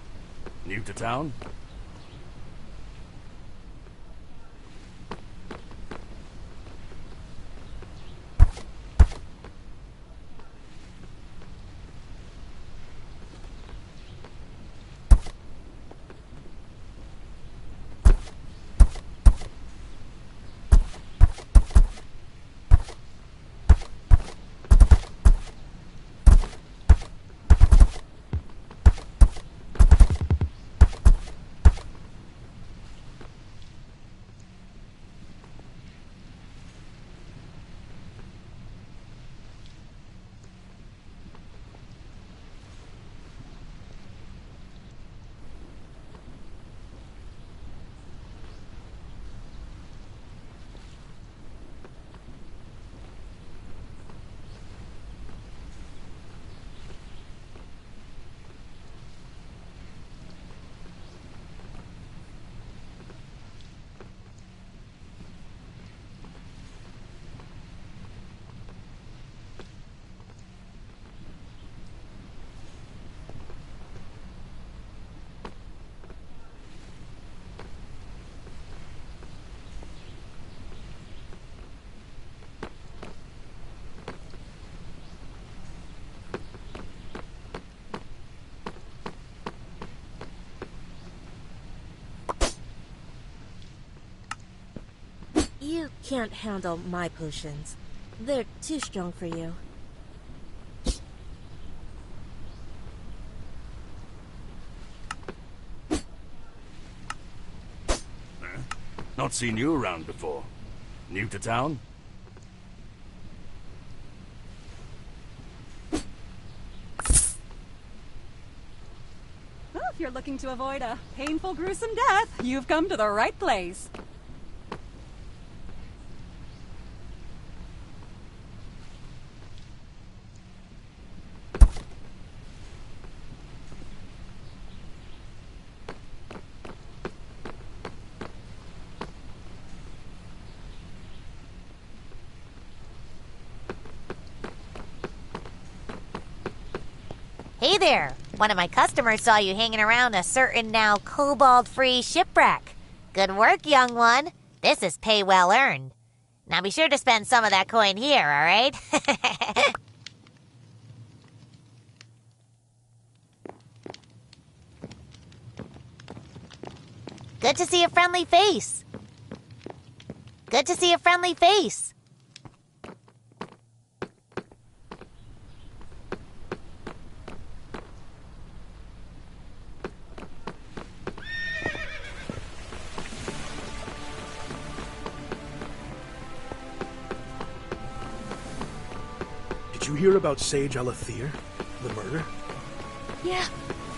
New to town? You can't handle my potions. They're too strong for you. Not seen you around before. New to town? Well, if you're looking to avoid a painful, gruesome death, you've come to the right place. Hey there! One of my customers saw you hanging around a certain now kobold-free shipwreck. Good work, young one. This is pay well earned. Now be sure to spend some of that coin here, alright? Good to see a friendly face. Good to see a friendly face. Did you hear about Sage Alethir? The murder? Yeah,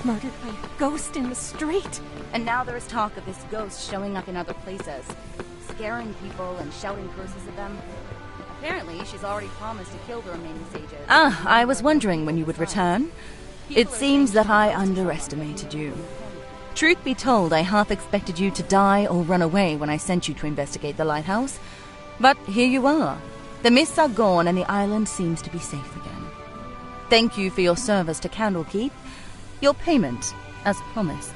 murdered by a ghost in the street. And now there is talk of this ghost showing up in other places, scaring people and shouting curses at them. Apparently, she's already promised to kill the remaining sages. I was wondering when you would return. It seems that I underestimated you. Truth be told, I half expected you to die or run away when I sent you to investigate the lighthouse. But here you are. The mists are gone and the island seems to be safe again. Thank you for your service to Candlekeep. Your payment, as promised.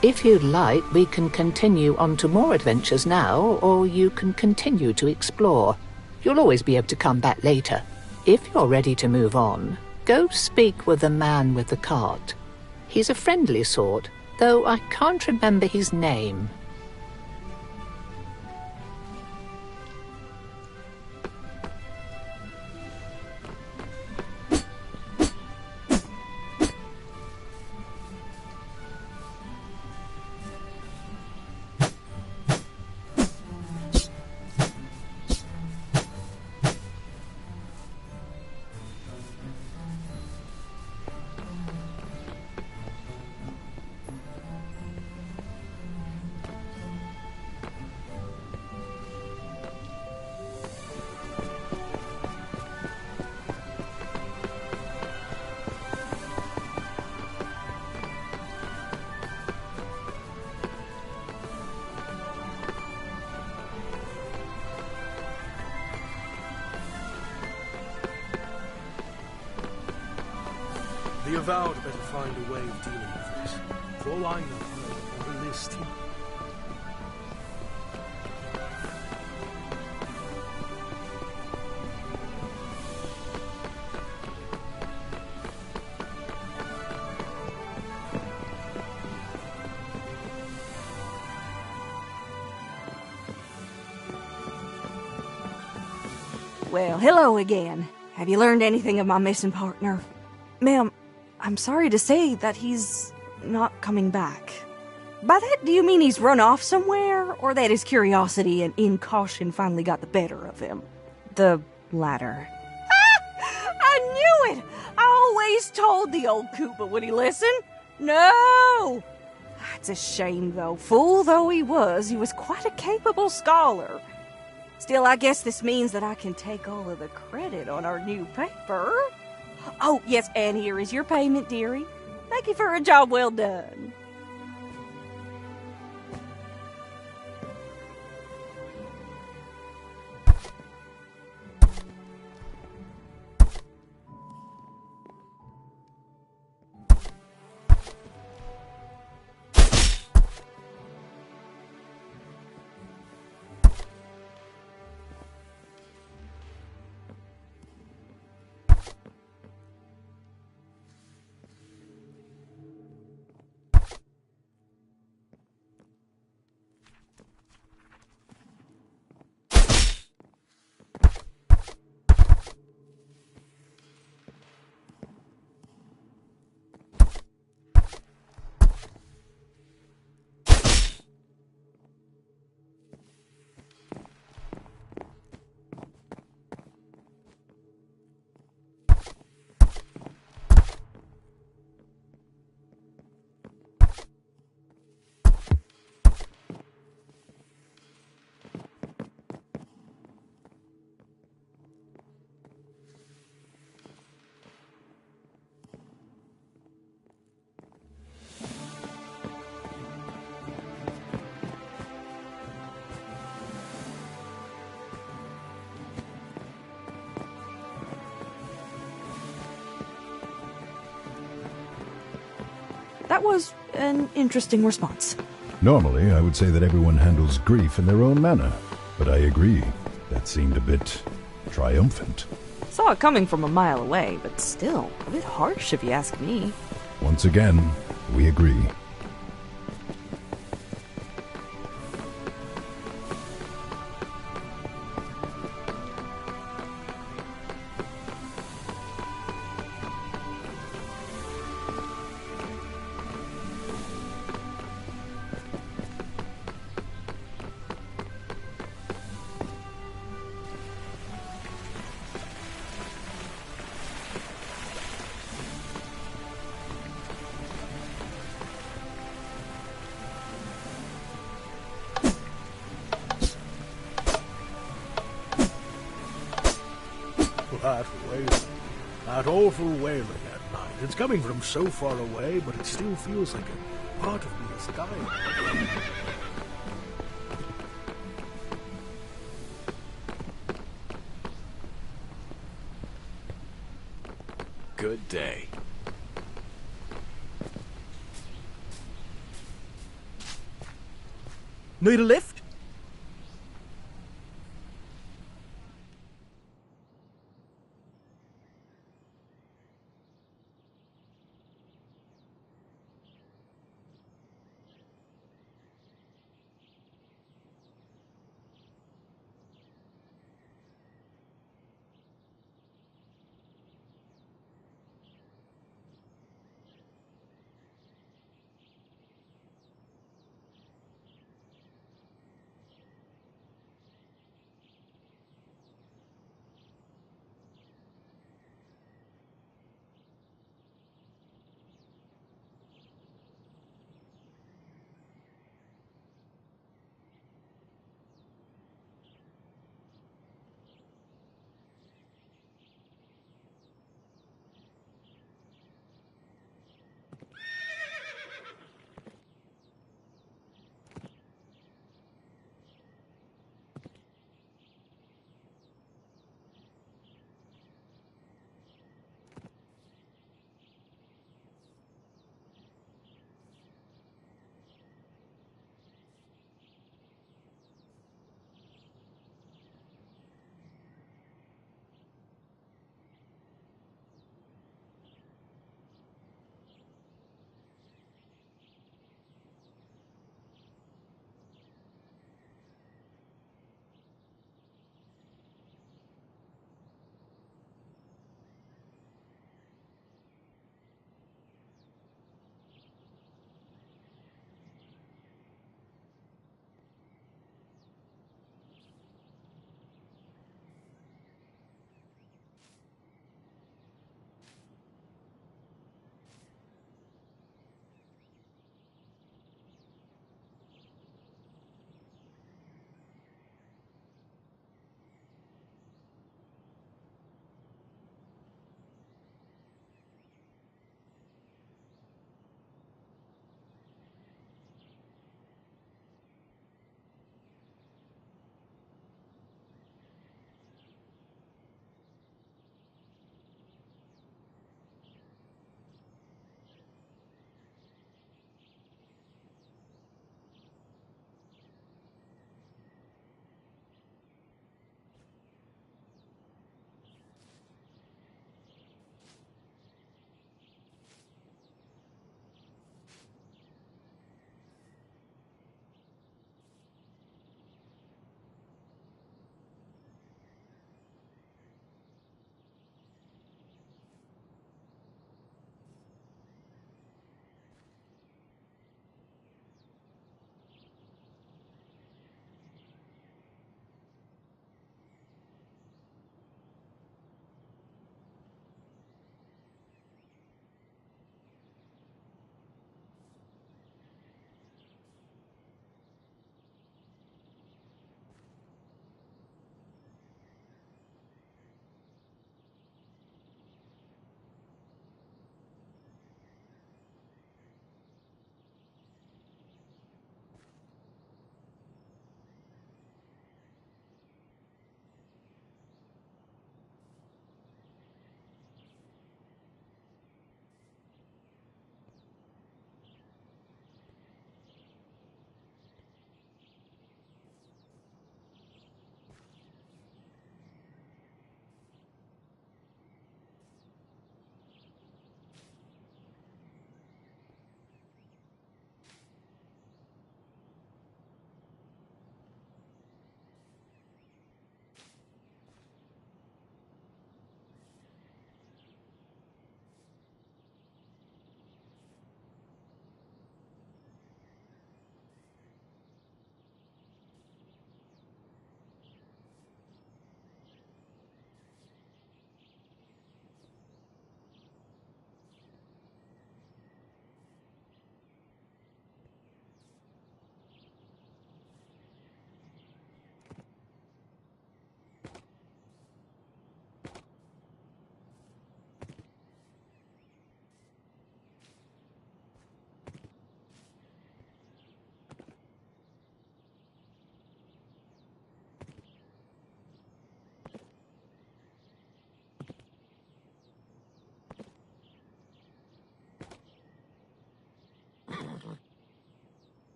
If you'd like, we can continue on to more adventures now, or you can continue to explore. You'll always be able to come back later. If you're ready to move on, go speak with the man with the cart. He's a friendly sort, though I can't remember his name. vowed better find a way of dealing with this. For all I know, the list. Well, hello again. Have you learned anything of my missing partner? Ma'am, I'm sorry to say that he's not coming back. By that, do you mean he's run off somewhere, or that his curiosity and incaution finally got the better of him? The latter. I knew it! I always told the old coot, but would he listen? No! It's a shame, though. Fool though he was quite a capable scholar. Still, I guess this means that I can take all of the credit on our new paper. Oh, yes, and here is your payment, dearie. Thank you for a job well done. That was an interesting response. Normally, I would say that everyone handles grief in their own manner, but I agree. That seemed a bit triumphant. Saw it coming from a mile away, but still, a bit harsh if you ask me. Once again, we agree. That wailing. That awful wailing at night. It's coming from so far away, but it still feels like a part of me is dying. Good day. Need a lift?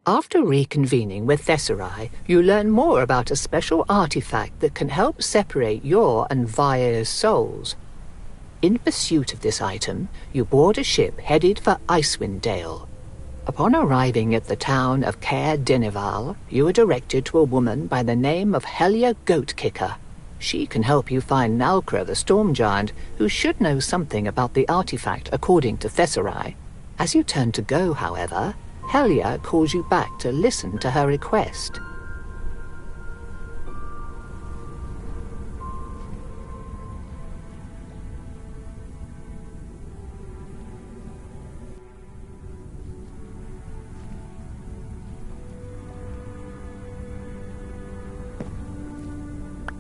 After reconvening with Tesserae, you learn more about a special artifact that can help separate your and Vair's souls. In pursuit of this item, you board a ship headed for Icewind Dale. Upon arriving at the town of Caer Dineval, you are directed to a woman by the name of Helia Goatkicker. She can help you find Nalcra the Storm Giant, who should know something about the artifact according to Tesserae. As you turn to go, however, Helia calls you back to listen to her request.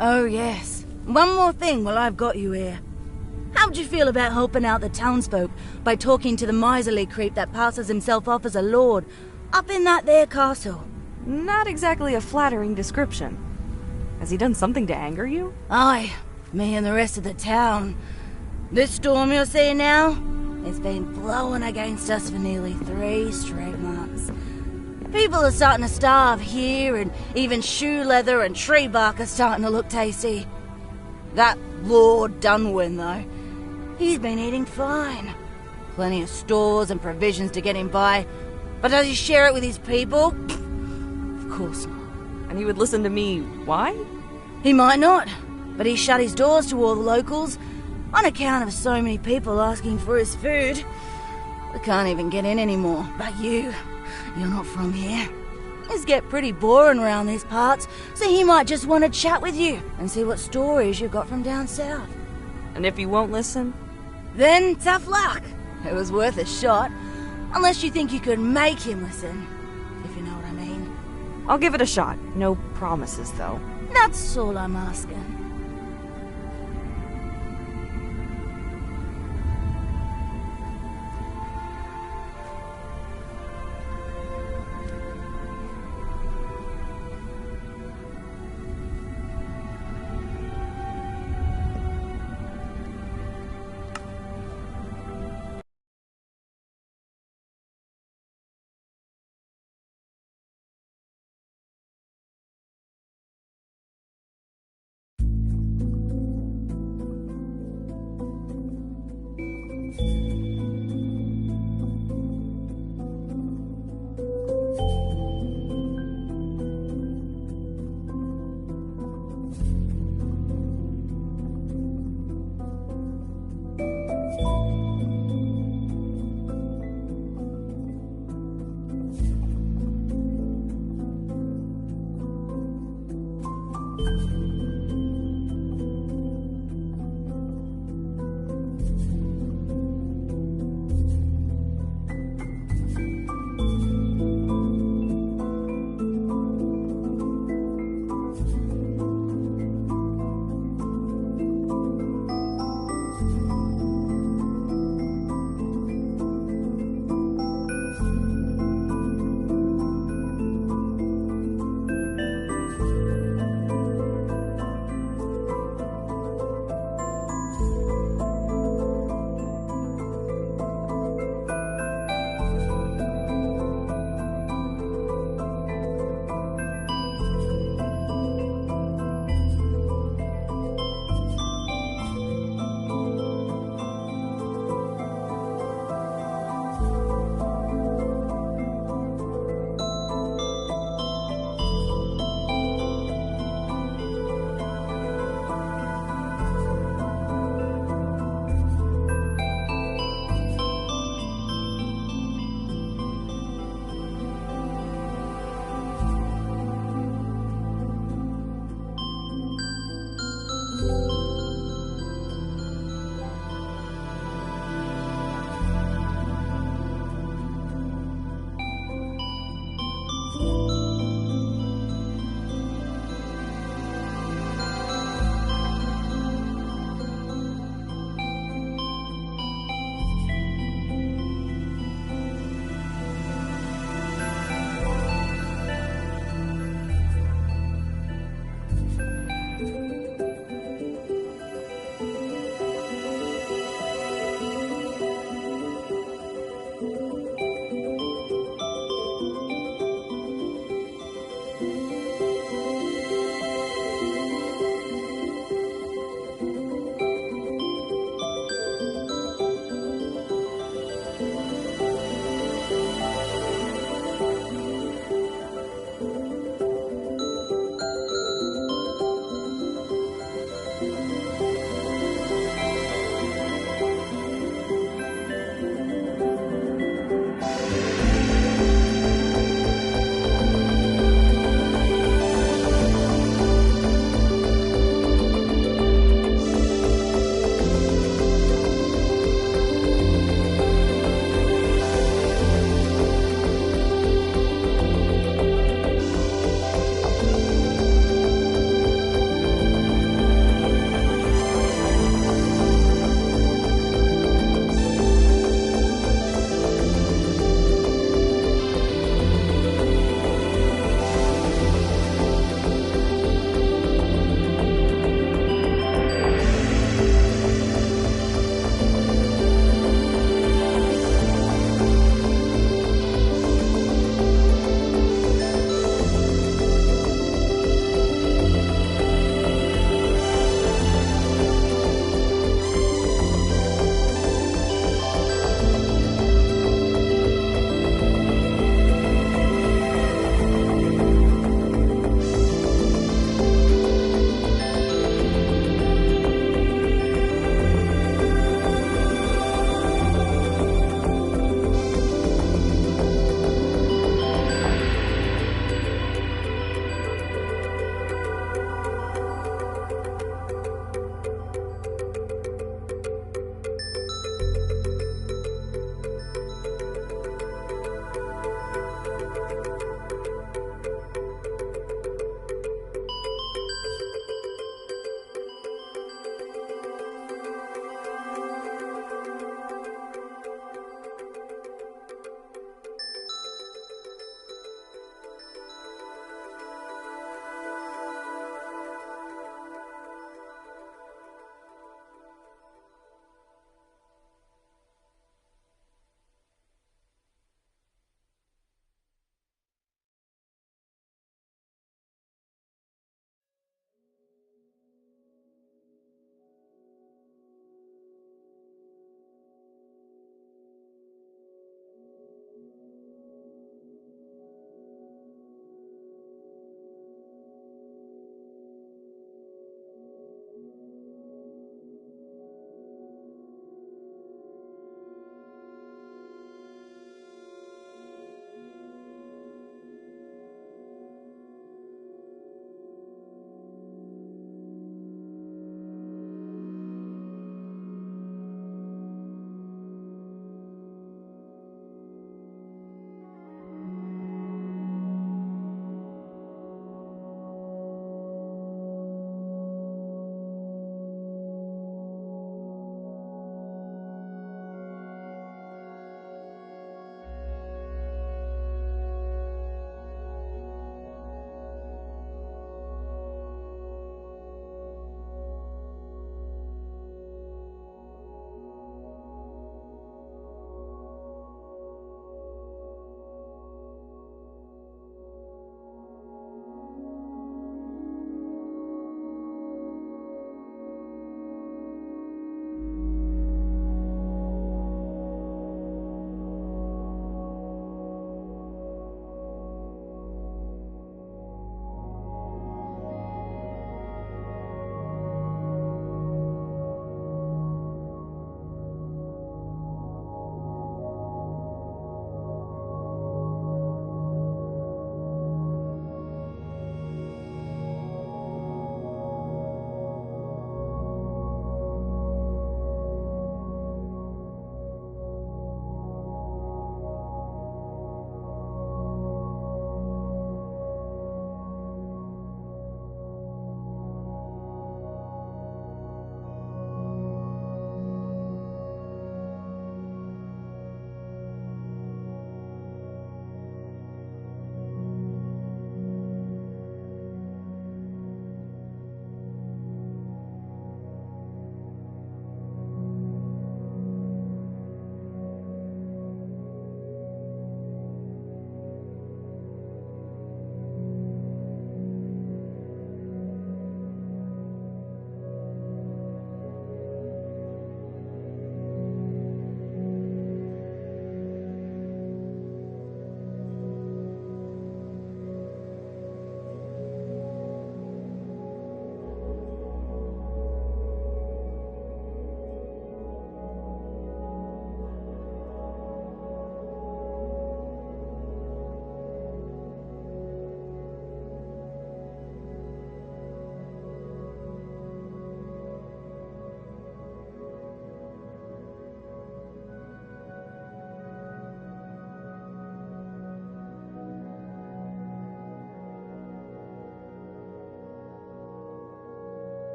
Oh, yes. One more thing while I've got you here. How'd you feel about helping out the townsfolk by talking to the miserly creep that passes himself off as a lord up in that there castle? Not exactly a flattering description. Has he done something to anger you? Aye, me and the rest of the town. This storm you're seeing now, it's been blowing against us for nearly 3 straight months. People are starting to starve here, and even shoe leather and tree bark are starting to look tasty. That Lord Dunwyn, though, he's been eating fine. Plenty of stores and provisions to get him by, but does he share it with his people? Of course not. And he would listen to me, why? He might not, but he shut his doors to all the locals on account of so many people asking for his food. We can't even get in anymore, but you're not from here. It's get pretty boring around these parts, so he might just want to chat with you and see what stories you got from down south. And if he won't listen? Then tough luck. It was worth a shot, unless you think you could make him listen, if you know what I mean. I'll give it a shot. No promises, though. That's all I'm asking.